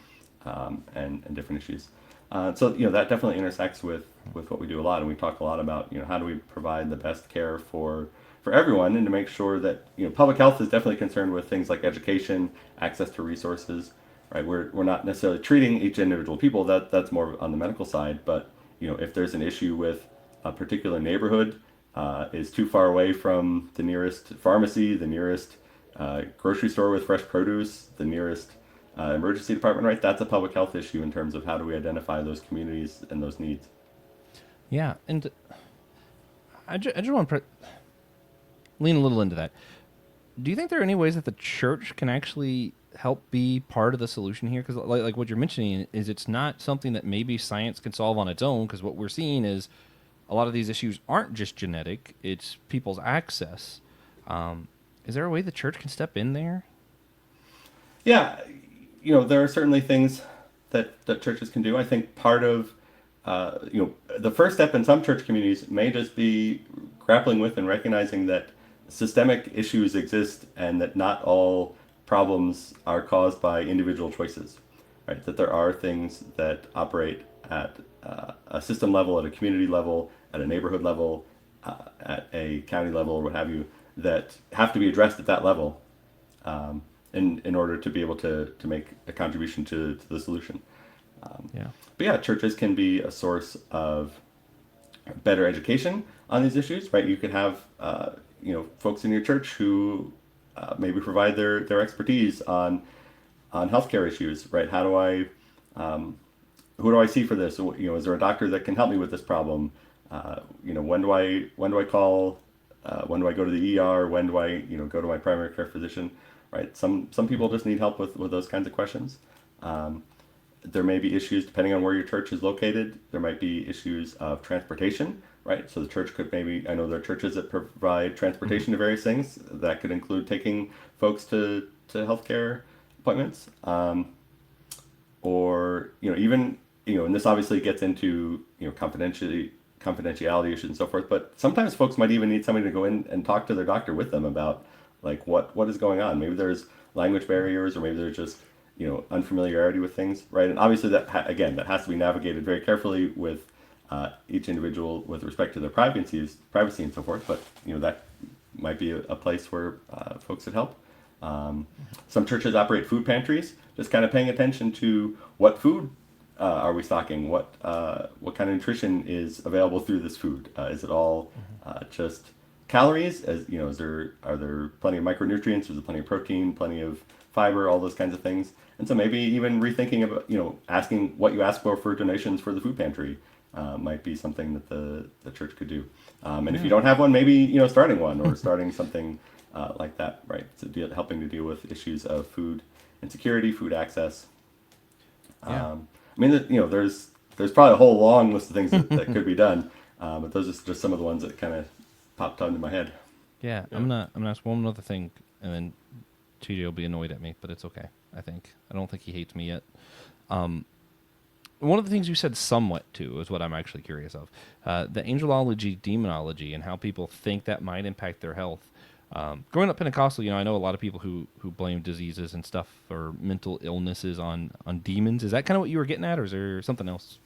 and different issues. So that definitely intersects with what we do a lot, and we talk a lot about how do we provide the best care for everyone, and to make sure that public health is definitely concerned with things like education, access to resources, right? We're not necessarily treating each individual people. That's more on the medical side. But if there's an issue with a particular neighborhood is too far away from the nearest pharmacy, the nearest grocery store with fresh produce, the nearest emergency department, right? That's a public health issue in terms of how do we identify those communities and those needs. Yeah, and I just want to lean a little into that. Do you think there are any ways that the church can actually help be part of the solution here? Because like what you're mentioning is it's not something that maybe science can solve on its own, because what we're seeing is a lot of these issues aren't just genetic, it's people's access. Is there a way the church can step in there? Yeah, there are certainly things that churches can do. I think part of, the first step in some church communities may just be grappling with and recognizing that systemic issues exist and that not all problems are caused by individual choices, right? That there are things that operate at a system level, at a community level, at a neighborhood level, at a county level, or what have you, that have to be addressed at that level in order to be able to make a contribution to the solution. But yeah, churches can be a source of better education on these issues, right? You could have folks in your church who maybe provide their expertise on healthcare issues, right? How do I who do I see for this? Is there a doctor that can help me with this problem? When do I call? When do I go to the ER? When do I go to my primary care physician? Right. Some people just need help with those kinds of questions. There may be issues depending on where your church is located. There might be issues of transportation, right? So the church could I know there are churches that provide transportation to various things. That could include taking folks to healthcare appointments, or even and this obviously gets into confidentiality issues and so forth. But sometimes folks might even need somebody to go in and talk to their doctor with them about like what is going on. Maybe there's language barriers, or maybe there's just unfamiliarity with things, right? And obviously that has to be navigated very carefully with each individual with respect to their privacy and so forth. But that might be a place where folks could help. Some churches operate food pantries, just kind of paying attention to what food are we stocking, what kind of nutrition is available through this food. Is it all just calories? Are there plenty of micronutrients? Is there plenty of protein, plenty of fiber, all those kinds of things? And so maybe even rethinking about, asking what you ask for donations for the food pantry might be something that the church could do. And if you don't have one, maybe, starting one or starting something like that, right? So helping to deal with issues of food insecurity, food access. Yeah. There's probably a whole long list of things that could be done, but those are just some of the ones that kind of popped into my head. Yeah, I'm gonna ask one other thing, and then TJ will be annoyed at me, but it's okay. I don't think he hates me yet. One of the things you said somewhat to is what I'm actually curious of. The angelology, demonology, and how people think that might impact their health. Growing up Pentecostal, I know a lot of people who blame diseases and stuff or mental illnesses on demons. Is that kind of what you were getting at, or is there something else?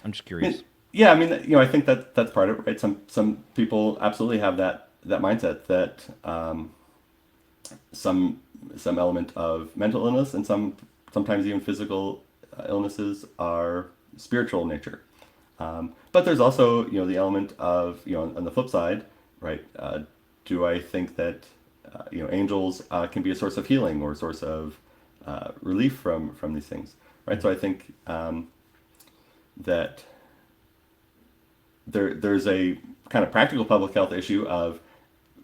I'm just curious. Yeah, I think that's part of it, right? Some people absolutely have that mindset that some element of mental illness and sometimes even physical illnesses are spiritual in nature. But there's also the element of on the flip side, right? Do I think that angels can be a source of healing or a source of relief from these things, right? So I think that there's a kind of practical public health issue of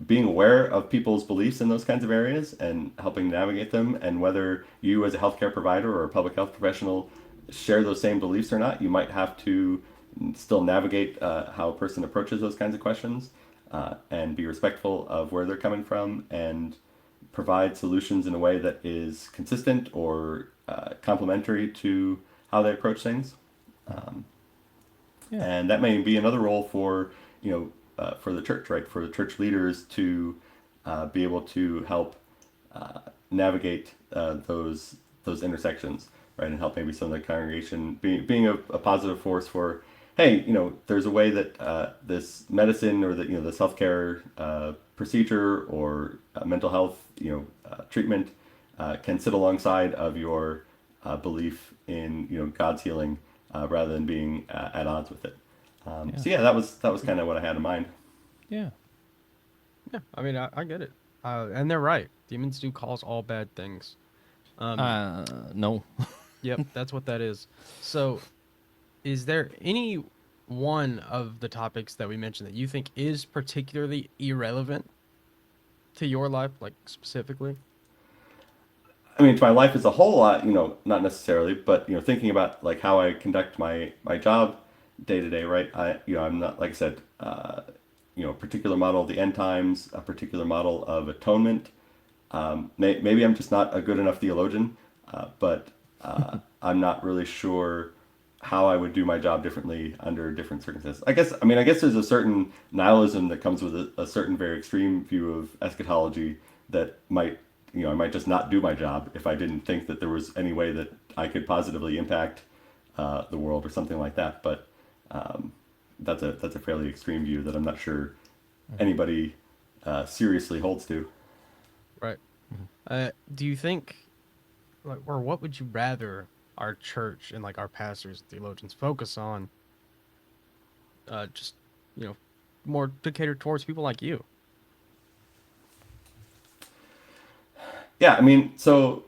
being aware of people's beliefs in those kinds of areas and helping navigate them, and whether you as a healthcare provider or a public health professional share those same beliefs or not, you might have to still navigate how a person approaches those kinds of questions and be respectful of where they're coming from and provide solutions in a way that is consistent or complementary to how they approach things. And that may be another role for the church, right? For the church leaders to be able to help navigate those intersections, right? And help maybe some of the congregation being a positive force for, hey, there's a way that this medicine or that this healthcare procedure or mental health treatment can sit alongside of your belief in God's healing rather than being at odds with it. So yeah, that was kind of what I had in mind. Yeah. Yeah, I mean, I get it. And they're right. Demons do cause all bad things. No. Yep, that's what that is. So, is there any one of the topics that we mentioned that you think is particularly irrelevant to your life, like specifically? I mean, to my life as a whole, not necessarily, but thinking about like how I conduct my job day to day, right? I'm not, like I said, a particular model of the end times, a particular model of atonement. Maybe I'm just not a good enough theologian, but I'm not really sure how I would do my job differently under different circumstances. I guess there's a certain nihilism that comes with a certain very extreme view of eschatology that I might just not do my job if I didn't think that there was any way that I could positively impact the world or something like that. But that's a fairly extreme view that I'm not sure anybody seriously holds to. Right. Do you think, like, or what would you rather our church and like our pastors and theologians focus on? Just more to cater towards people like you. Yeah, I mean, so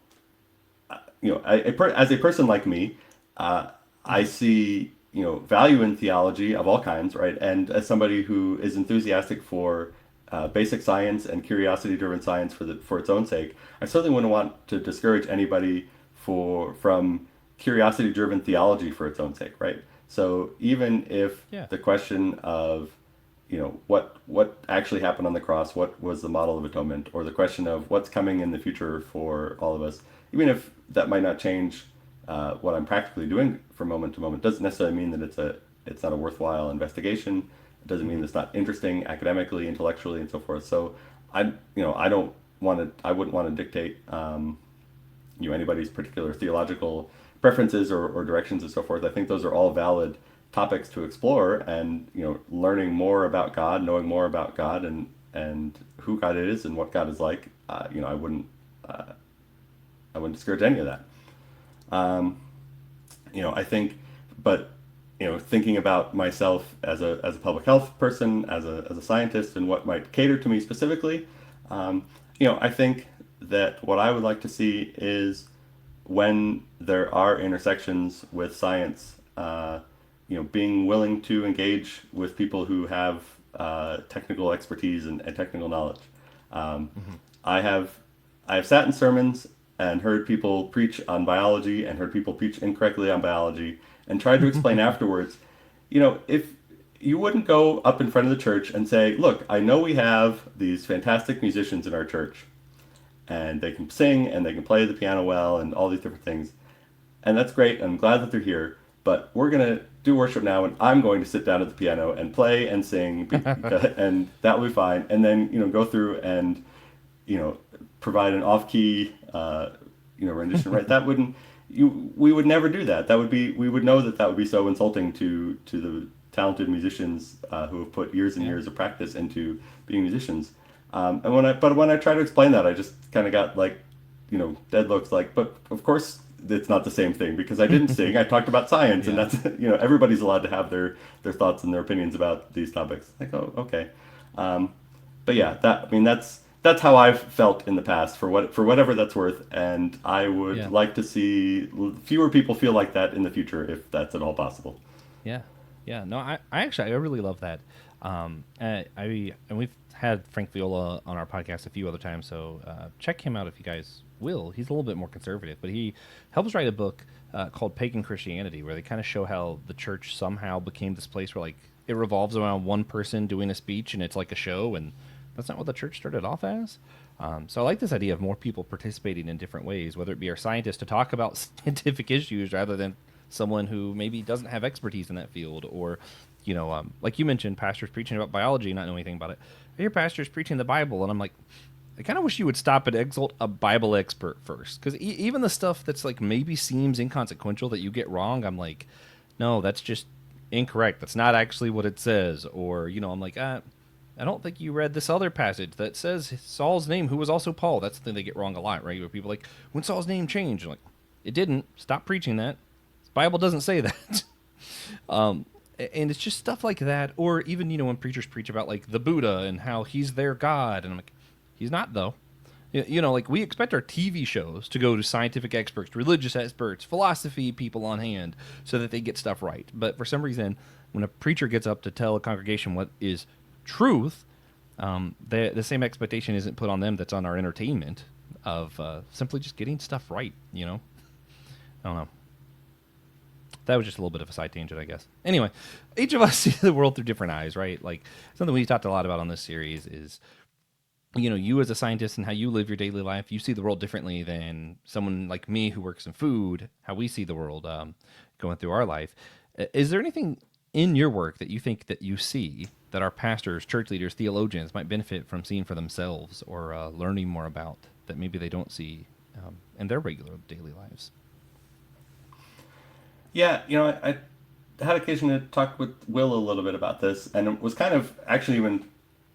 as a person like me, I see value in theology of all kinds, right? And as somebody who is enthusiastic for basic science and curiosity-driven science for its own sake, I certainly wouldn't want to discourage anybody from curiosity-driven theology for its own sake, right? So even if the question of what actually happened on the cross, what was the model of atonement, or the question of what's coming in the future for all of us, even if that might not change what I'm practically doing from moment to moment, doesn't necessarily mean that it's not a worthwhile investigation. It doesn't mean it's not interesting academically, intellectually, and so forth. So I wouldn't want to dictate anybody's particular theological preferences or directions and so forth. I think those are all valid topics to explore, and learning more about God, knowing more about God, and who God is and what God is like. I wouldn't discourage any of that. I think, but thinking about myself as a public health person, as a scientist, and what might cater to me specifically, I think that what I would like to see is when there are intersections with science, being willing to engage with people who have technical expertise and technical knowledge. I have sat in sermons and heard people preach on biology and heard people preach incorrectly on biology and tried to explain afterwards. If you wouldn't go up in front of the church and say, look, I know we have these fantastic musicians in our church and they can sing and they can play the piano well and all these different things. And that's great. I'm glad that they're here, but we're going to do worship now and I'm going to sit down at the piano and play and sing and that will be fine. And then, go through and, provide an off-key, rendition, right? That wouldn't, we would never do that. We would know that would be so insulting to the talented musicians who have put years and years of practice into being musicians. And when I try to explain that, I just kind of got like, dead looks like, but of course it's not the same thing because I didn't sing. I talked about science, and that's everybody's allowed to have their thoughts and their opinions about these topics. Like, oh, okay, but yeah, that's how I've felt in the past for whatever that's worth, and I would like to see fewer people feel like that in the future if that's at all possible. Yeah. No, I really love that. And we've had Frank Viola on our podcast a few other times, so check him out if you guys will. He's a little bit more conservative, but he helps write a book called Pagan Christianity, where they kind of show how the church somehow became this place where like it revolves around one person doing a speech and it's like a show, and that's not what the church started off as. So I like this idea of more people participating in different ways, whether it be our scientists to talk about scientific issues rather than someone who maybe doesn't have expertise in that field, or like you mentioned, pastors preaching about biology, not knowing anything about it. I hear pastors preaching the Bible, and I'm like, I kind of wish you would stop and exalt a Bible expert first, because even the stuff that's like maybe seems inconsequential that you get wrong, I'm like, no, that's just incorrect. That's not actually what it says. Or I'm like, I don't think you read this other passage that says Saul's name, who was also Paul. That's the thing they get wrong a lot, right? Where people are like, when Saul's name changed, I'm like, it didn't. Stop preaching that. The Bible doesn't say that. And it's just stuff like that. Or even, when preachers preach about like the Buddha and how he's their God. And I'm like, he's not though. Like we expect our TV shows to go to scientific experts, religious experts, philosophy people on hand so that they get stuff right. But for some reason, when a preacher gets up to tell a congregation what is truth, the same expectation isn't put on them that's on our entertainment of simply just getting stuff right, I don't know. That was just a little bit of a side tangent, I guess. Anyway, each of us see the world through different eyes, right? Like something we talked a lot about on this series is, you as a scientist and how you live your daily life, you see the world differently than someone like me who works in food, how we see the world going through our life. Is there anything in your work that you think that you see that our pastors, church leaders, theologians might benefit from seeing for themselves or learning more about that maybe they don't see in their regular daily lives? Yeah, I had occasion to talk with Will a little bit about this, and it was kind of actually even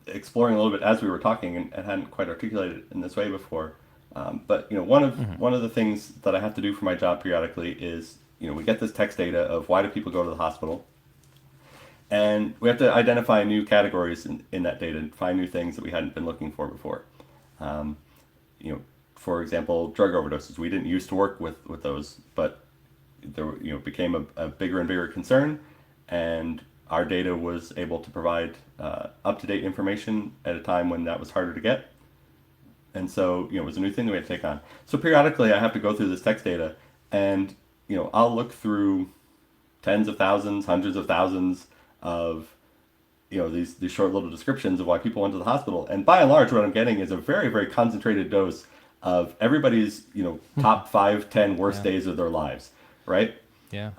exploring a little bit as we were talking, and hadn't quite articulated it in this way before. But one of the things that I have to do for my job periodically is we get this text data of why do people go to the hospital, and we have to identify new categories in that data and find new things that we hadn't been looking for before. For example, drug overdoses. We didn't used to work with those, but there became a bigger and bigger concern, and our data was able to provide up-to-date information at a time when that was harder to get. And so, it was a new thing that we had to take on. So periodically I have to go through this text data, and, I'll look through tens of thousands, hundreds of thousands of, these short little descriptions of why people went to the hospital. And by and large, what I'm getting is a very, very concentrated dose of everybody's, top 5, 10 worst days of their lives, right? Yeah.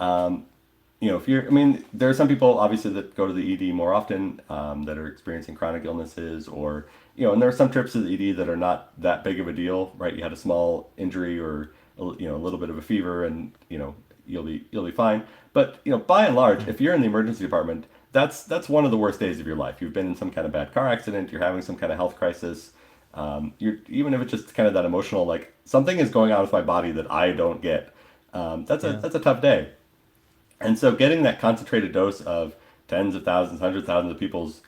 There are some people obviously that go to the ED more often that are experiencing chronic illnesses, or, and there are some trips to the ED that are not that big of a deal, right? You had a small injury or, a little bit of a fever, and, you'll be fine. But, by and large, if you're in the emergency department, that's one of the worst days of your life. You've been in some kind of bad car accident, you're having some kind of health crisis. Even if it's just kind of that emotional, like something is going on with my body that I don't get. That's a tough day. And so getting that concentrated dose of tens of thousands, hundreds of thousands of people's,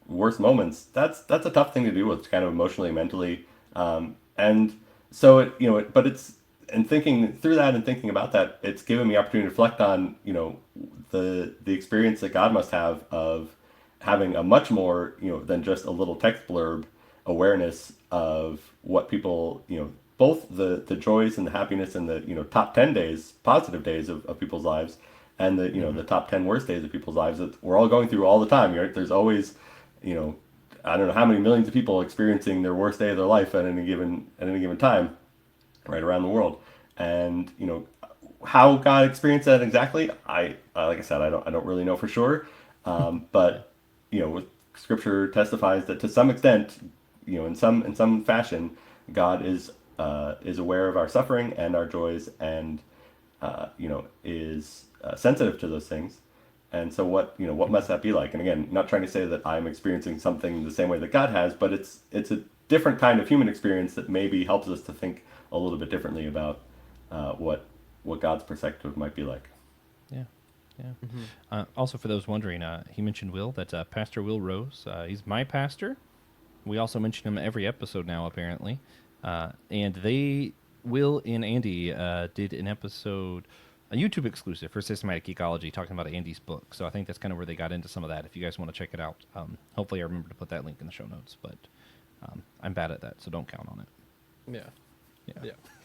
worst moments, that's a tough thing to do with, kind of emotionally, mentally. And so but it's, and thinking through that and thinking about that, it's given me opportunity to reflect on, the experience that God must have of having a much more, than just a little text blurb awareness of what people, both the joys and the happiness and the top 10 days, positive days of people's lives, and the the top 10 worst days of people's lives that we're all going through all the time. Right? There's always I don't know how many millions of people experiencing their worst day of their life at any given time, right around the world. And how God experienced that exactly, I like I said, I don't really know for sure, but with Scripture testifies that to some extent, in some fashion, God is aware of our suffering and our joys, and is sensitive to those things. And so what must that be like? And again, not trying to say that I'm experiencing something the same way that God has, but it's a different kind of human experience that maybe helps us to think a little bit differently about what God's perspective might be like. Yeah. Also, for those wondering, he mentioned Will. That's Pastor Will Rose. He's my pastor. We also mention him every episode now, apparently. And Will and Andy did an episode, a YouTube exclusive for Systematic Ecology, talking about Andy's book. So I think that's kind of where they got into some of that. If you guys want to check it out, hopefully I remember to put that link in the show notes. But I'm bad at that, so don't count on it. Yeah.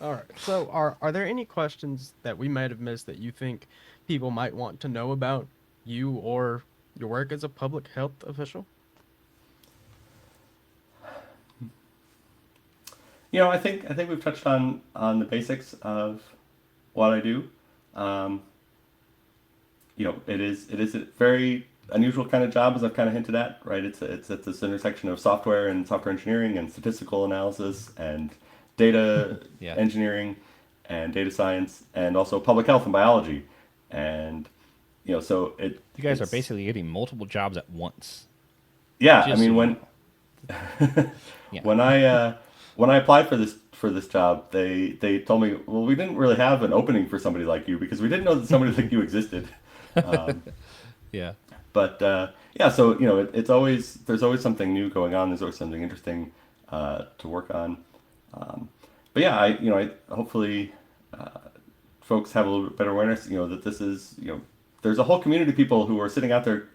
All right. So are there any questions that we might have missed that you think people might want to know about you or your work as a public health official? I think we've touched on the basics of what I do. It is a very unusual kind of job, as I've kind of hinted at, right? It's at this intersection of software and software engineering and statistical analysis and data engineering and data science, and also public health and biology. And so you guys are basically getting multiple jobs at once. Yeah, I Just mean so when Yeah. when I applied for this job, they told me, well, we didn't really have an opening for somebody like you because we didn't know that somebody like you existed. Um, Yeah. but yeah, so it's always there's always something new going on. There's always something interesting to work on. Um, but yeah, I hopefully folks have a little bit better awareness. That this is there's a whole community of people who are sitting out there.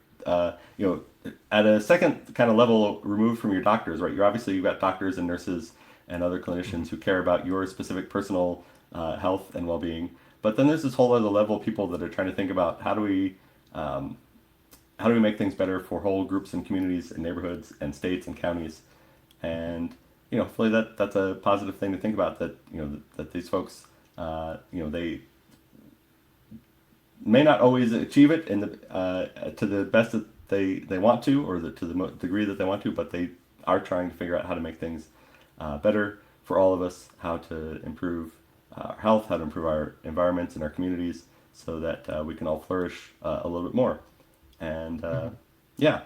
At a second kind of level removed from your doctors, right? You've got doctors and nurses and other clinicians who care about your specific personal health and well-being. But then there's this whole other level of people that are trying to think about um, how do we make things better for whole groups and communities and neighborhoods and states and counties, and hopefully that's a positive thing to think about. That that these folks they may not always achieve it in the to the best that they want to, or to the degree that they want to, but they are trying to figure out how to make things better for all of us, how to improve our health, how to improve our environments and our communities, so that we can all flourish a little bit more. And yeah,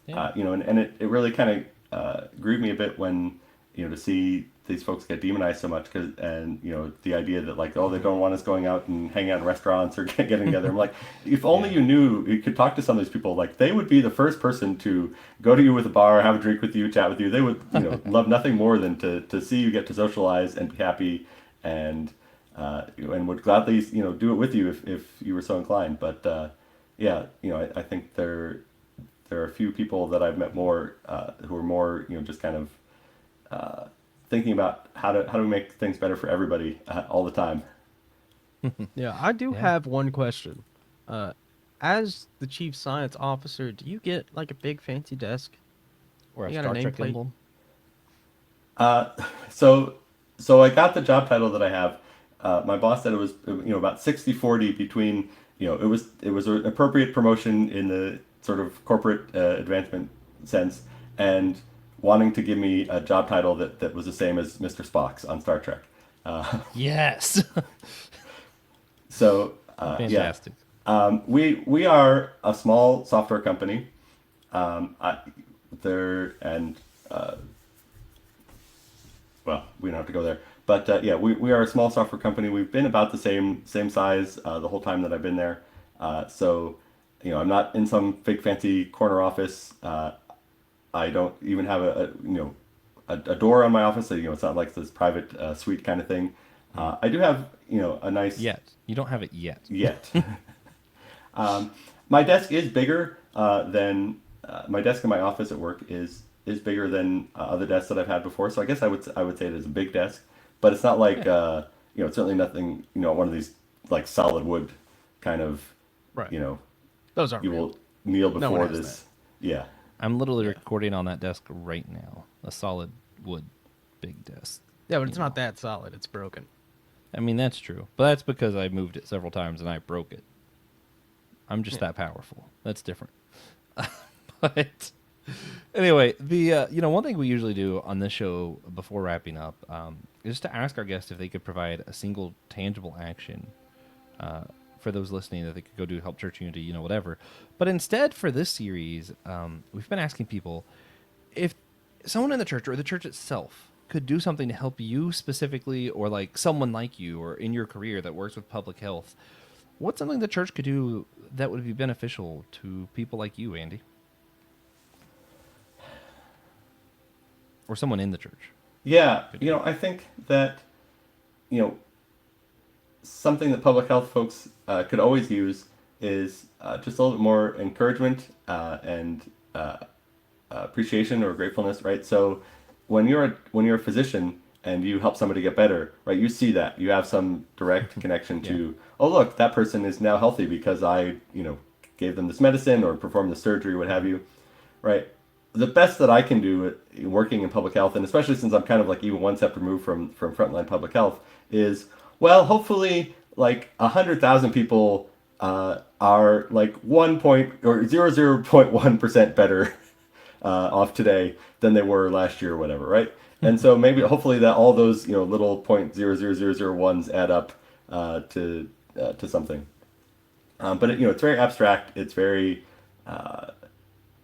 Yeah. and it really kind of grieved me a bit when to see these folks get demonized so much, and the idea that like, oh, they don't want us going out and hanging out in restaurants or getting together. I'm like, if only you knew, you could talk to some of these people, like they would be the first person to go to you with a bar, have a drink with you, chat with you. They would love nothing more than to see you get to socialize and be happy, and would gladly do it with you if you were so inclined. But yeah, I think there are a few people that I've met more who are more just kind of thinking about how do we make things better for everybody all the time. Yeah, I do Yeah. have one question. As the chief science officer, do you get like a big fancy desk? Or a You got a Star Trek nameplate? emblem. Uh, so I got the job title that I have. My boss said it was about 60-40 between it was an appropriate promotion in the sort of corporate advancement sense, and wanting to give me a job title that was the same as Mr. Spock's on Star Trek. Yes. So yeah, Fantastic. we are a small software company. I, there and well, we don't have to go there. But yeah, we are a small software company. We've been about the same size the whole time that I've been there. So I'm not in some big fancy corner office. I don't even have a door on my office. So, it's not like this private suite kind of thing. I do have a nice Yet. You don't have it yet. yet. My desk is bigger than my desk in my office at work is bigger than other desks that I've had before. So I guess I would say it is a big desk, but it's not like it's certainly nothing one of these like solid wood kind of Right. you know Those aren't you real. will kneel No one before has this. Yeah. I'm literally recording on that desk right now. A solid wood big desk. Yeah, but it's not that solid. It's broken. I mean, that's true. But that's because I moved it several times and I broke it. I'm just that powerful. That's different. But anyway, the one thing we usually do on this show before wrapping up is to ask our guests if they could provide a single tangible action for those listening that they could go do to help church unity, whatever. But instead, for this series, we've been asking people if someone in the church or the church itself could do something to help you specifically, or like someone like you or in your career that works with public health. What's something the church could do that would be beneficial to people like you, Andy? Or someone in the church? Yeah, I think that something that public health folks could always use is just a little bit more encouragement and appreciation or gratefulness, right? So when you're a physician and you help somebody get better, right? You see that you have some direct connection to, oh look, that person is now healthy because I gave them this medicine or performed the surgery, what have you, right? The best that I can do working in public health, and especially since I'm kind of like even one step removed from frontline public health, is, well, hopefully like 100,000 people are like 0.1% better off today than they were last year or whatever, right? And so maybe hopefully that all those little 0.00001s add up to something. But it's very abstract. It's very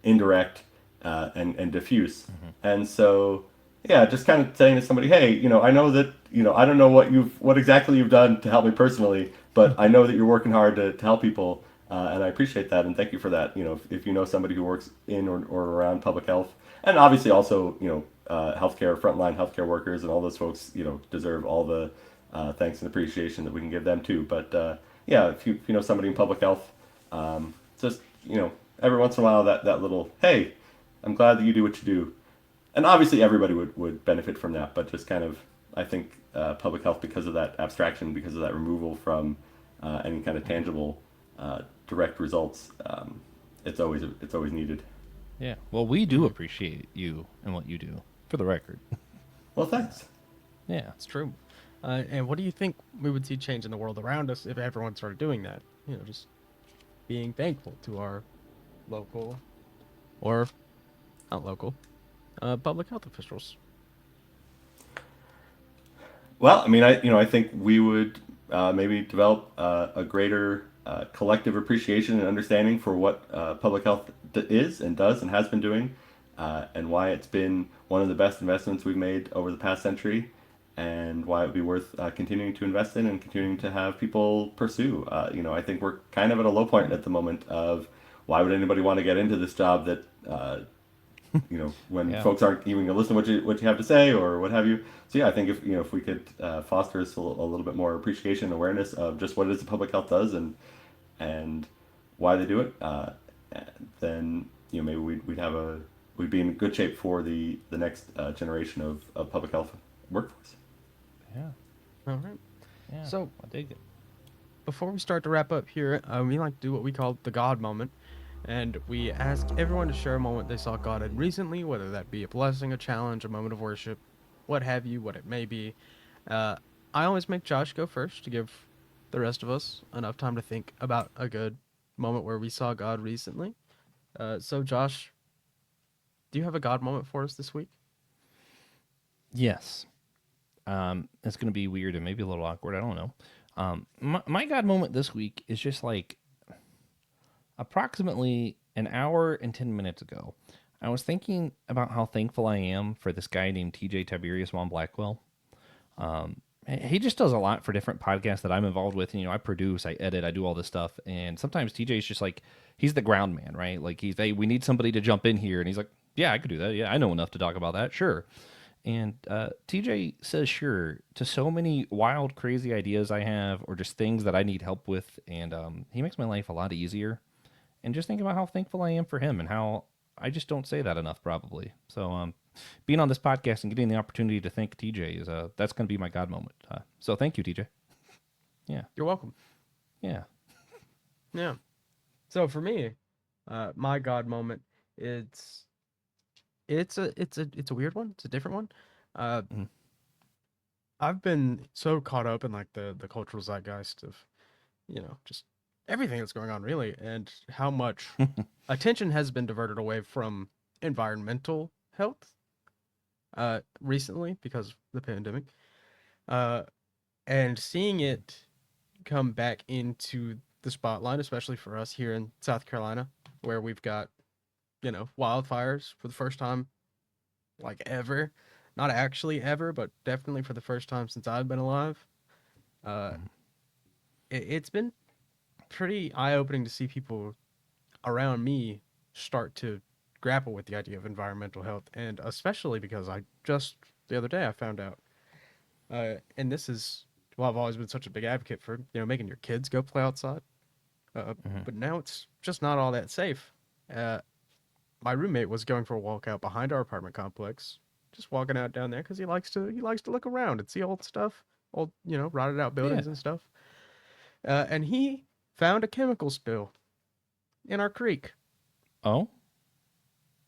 indirect, and diffuse. And so, yeah, just kind of saying to somebody, hey, I know that, I don't know what exactly you've done to help me personally, but I know that you're working hard to help people, and I appreciate that, and thank you for that. If you know somebody who works in or around public health, and obviously also, healthcare, frontline healthcare workers, and all those folks, deserve all the thanks and appreciation that we can give them too. But yeah, if you know somebody in public health, just every once in a while that little hey, I'm glad that you do what you do, and obviously everybody would benefit from that. But just kind of I think public health, because of that abstraction, because of that removal from any kind of tangible direct results, it's always needed. Yeah. Well, we do appreciate you and what you do, for the record. Well, thanks. Yeah. It's true. And what do you think we would see change in the world around us if everyone started doing that? Just being thankful to our local, or not local, public health officials. Well, I mean, I think we would maybe develop a greater collective appreciation and understanding for what public health is and does and has been doing, and why it's been one of the best investments we've made over the past century, and why it would be worth continuing to invest in and continuing to have people pursue. I think we're kind of at a low point at the moment of why would anybody want to get into this job that when Yeah. folks aren't even going to listen to what you have to say or what have you. So yeah, I think if we could foster a little bit more appreciation and awareness of just what it is that public health does and why they do it, then maybe we'd be in good shape for the next generation of public health workforce. Yeah. All right. Yeah. So I dig it. before we start to wrap up here, we like to do what we call the God moment. And we ask everyone to share a moment they saw God in recently, whether that be a blessing, a challenge, a moment of worship, what have you, what it may be. I always make Josh go first to give the rest of us enough time to think about a good moment where we saw God recently. So, Josh, do you have a God moment for us this week? Yes. It's going to be weird and maybe a little awkward. I don't know. My God moment this week is just like approximately an hour and 10 minutes ago. I was thinking about how thankful I am for this guy named TJ Tiberius von Blackwell. He just does a lot for different podcasts that I'm involved with. I produce, I edit, I do all this stuff. And sometimes TJ's just like, he's the ground man, right? Like hey, we need somebody to jump in here. And he's like, yeah, I could do that. Yeah, I know enough to talk about that. Sure. And TJ says sure to so many wild, crazy ideas I have or just things that I need help with. And he makes my life a lot easier. And just think about how thankful I am for him and how I just don't say that enough, probably. So being on this podcast and getting the opportunity to thank TJ is that's going to be my God moment. So thank you, TJ. Yeah. You're welcome. Yeah. Yeah. So for me, my God moment, it's a weird one. It's a different one. Mhm. I've been so caught up in like the cultural zeitgeist of, just everything that's going on really, and how much attention has been diverted away from environmental health recently because of the pandemic. And seeing it come back into the spotlight, especially for us here in South Carolina, where we've got, wildfires for the first time like ever. Not actually ever, but definitely for the first time since I've been alive. Uh, it's been pretty eye-opening to see people around me start to grapple with the idea of environmental health, and especially because I just the other day I found out, and this is well, I've always been such a big advocate for making your kids go play outside, but now it's just not all that safe. Uh, my roommate was going for a walk out behind our apartment complex, just walking out down there because he likes to look around and see old stuff, old rotted out buildings Yeah. and stuff. And he found a chemical spill in our creek. Oh?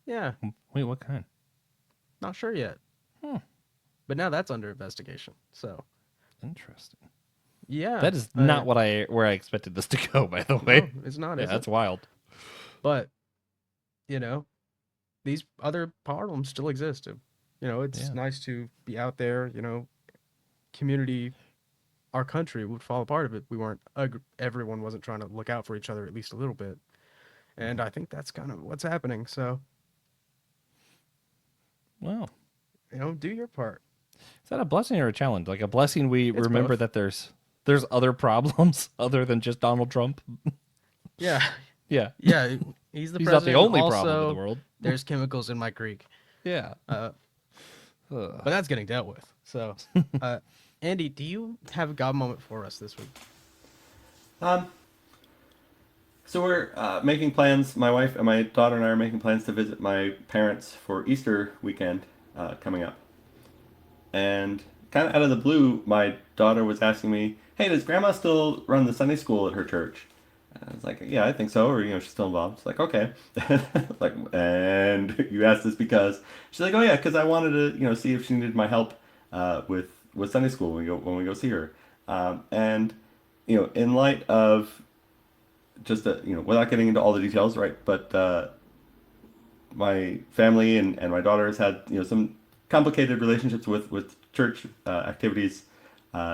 Yeah, Wait, what kind? not sure yet, Hmm. but now that's under investigation. So Interesting. yeah, That is not where I expected this to go, by the way. no, it's not, Yeah, is it? that's wild. But these other problems still exist. It's Yeah. nice to be out there. Community, our country would fall apart if we weren't. Everyone wasn't trying to look out for each other at least a little bit, and I think that's kind of what's happening. So Well, do your part. is that a blessing or a challenge? Like a blessing, we It's remember both. that there's other problems other than just Donald Trump. Yeah, Yeah. yeah. He's the He's not the president. only Also, problem in the world. there's chemicals in my creek. Yeah. But Ugh. that's getting dealt with. So, Andy, do you have a God moment for us this week? So we're making plans. My wife and my daughter and I are making plans to visit my parents for Easter weekend coming up. And kind of out of the blue, my daughter was asking me, "Hey, does Grandma still run the Sunday school at her church?" And I was like, "Yeah, I think so." Or she's still involved. It's like, okay. Like, and you asked this because she's like, "Oh yeah, because I wanted to see if she needed my help with Sunday school when we go see her." And in light of just without getting into all the details, right? But my family and my daughter has had some complicated relationships with church activities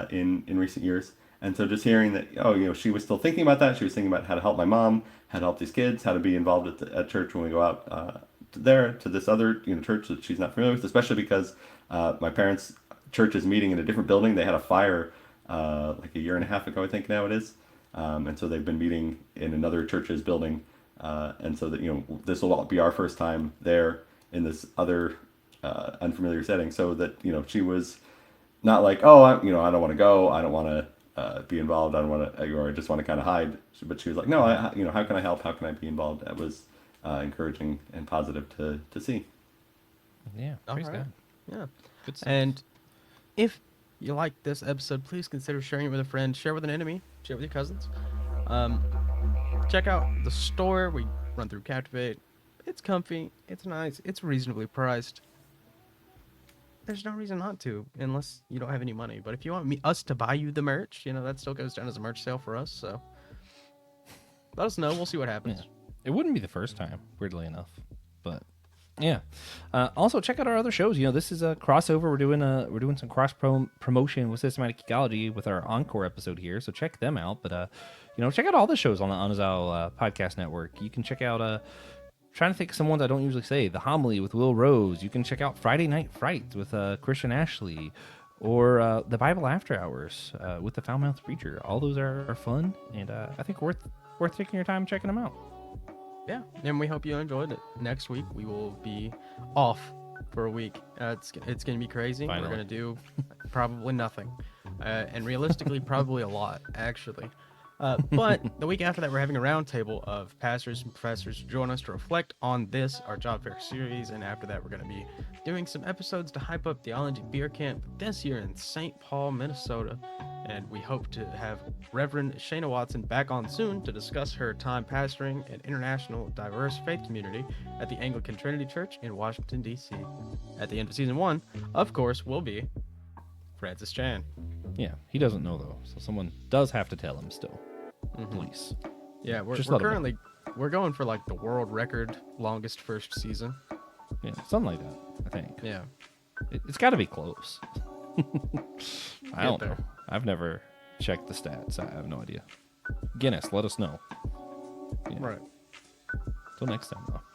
in recent years, and so just hearing that she was still thinking about that. She was thinking about how to help my mom, how to help these kids, how to be involved at church when we go out to this other church that she's not familiar with, especially because my parents' church is meeting in a different building. They had a fire like a year and a half ago, I think now it is. And so they've been meeting in another church's building, and so that this will be our first time there in this other unfamiliar setting. So that she was not like, oh, I don't want to go, I don't want to be involved, I don't want to, or I just want to kind of hide. But she was like, no, how can I help? How can I be involved? That was encouraging and positive to see. Yeah. All Praise right. God. Yeah. Good stuff. And if you like this episode, please consider sharing it with a friend, share with an enemy, share with your cousins. Check out the store. We run through Captivate. It's comfy. It's nice. It's reasonably priced. There's no reason not to, unless you don't have any money. But if you want us to buy you the merch, that still goes down as a merch sale for us. So let us know. We'll see what happens. Yeah. It wouldn't be the first time, weirdly enough, but yeah. Also, check out our other shows. This is a crossover. We're doing some cross promotion with systematic ecology with our Encore episode here. So check them out. But check out all the shows on the Anazao podcast network. You can check out trying to think of some ones I don't usually say. The Homily with Will Rose. You can check out Friday Night Fright with Christian Ashley, or the Bible After Hours with the Foul-Mouthed Preacher. All those are fun, and I think worth taking your time checking them out. Yeah, and we hope you enjoyed it. Next week we will be off for a week. It's gonna be crazy. Finally. We're gonna do probably nothing, and realistically probably a lot actually. But the week after that, we're having a roundtable of pastors and professors to join us to reflect on our job fair series. And after that, we're going to be doing some episodes to hype up Theology Beer Camp this year in St. Paul, Minnesota. And we hope to have Reverend Shayna Watson back on soon to discuss her time pastoring an international diverse faith community at the Anglican Trinity Church in Washington, D.C. At the end of season 1, of course, will be Francis Chan. Yeah, he doesn't know though, so someone does have to tell him still. Please. Yeah, we're Just let 'em know. currently we're going for like the world record longest first season. Yeah, something like that, I think. Yeah. It's got to be close. I don't there. know. I've never checked the stats. I have no idea. Guinness, let us know. Yeah. Right. Till next time, though.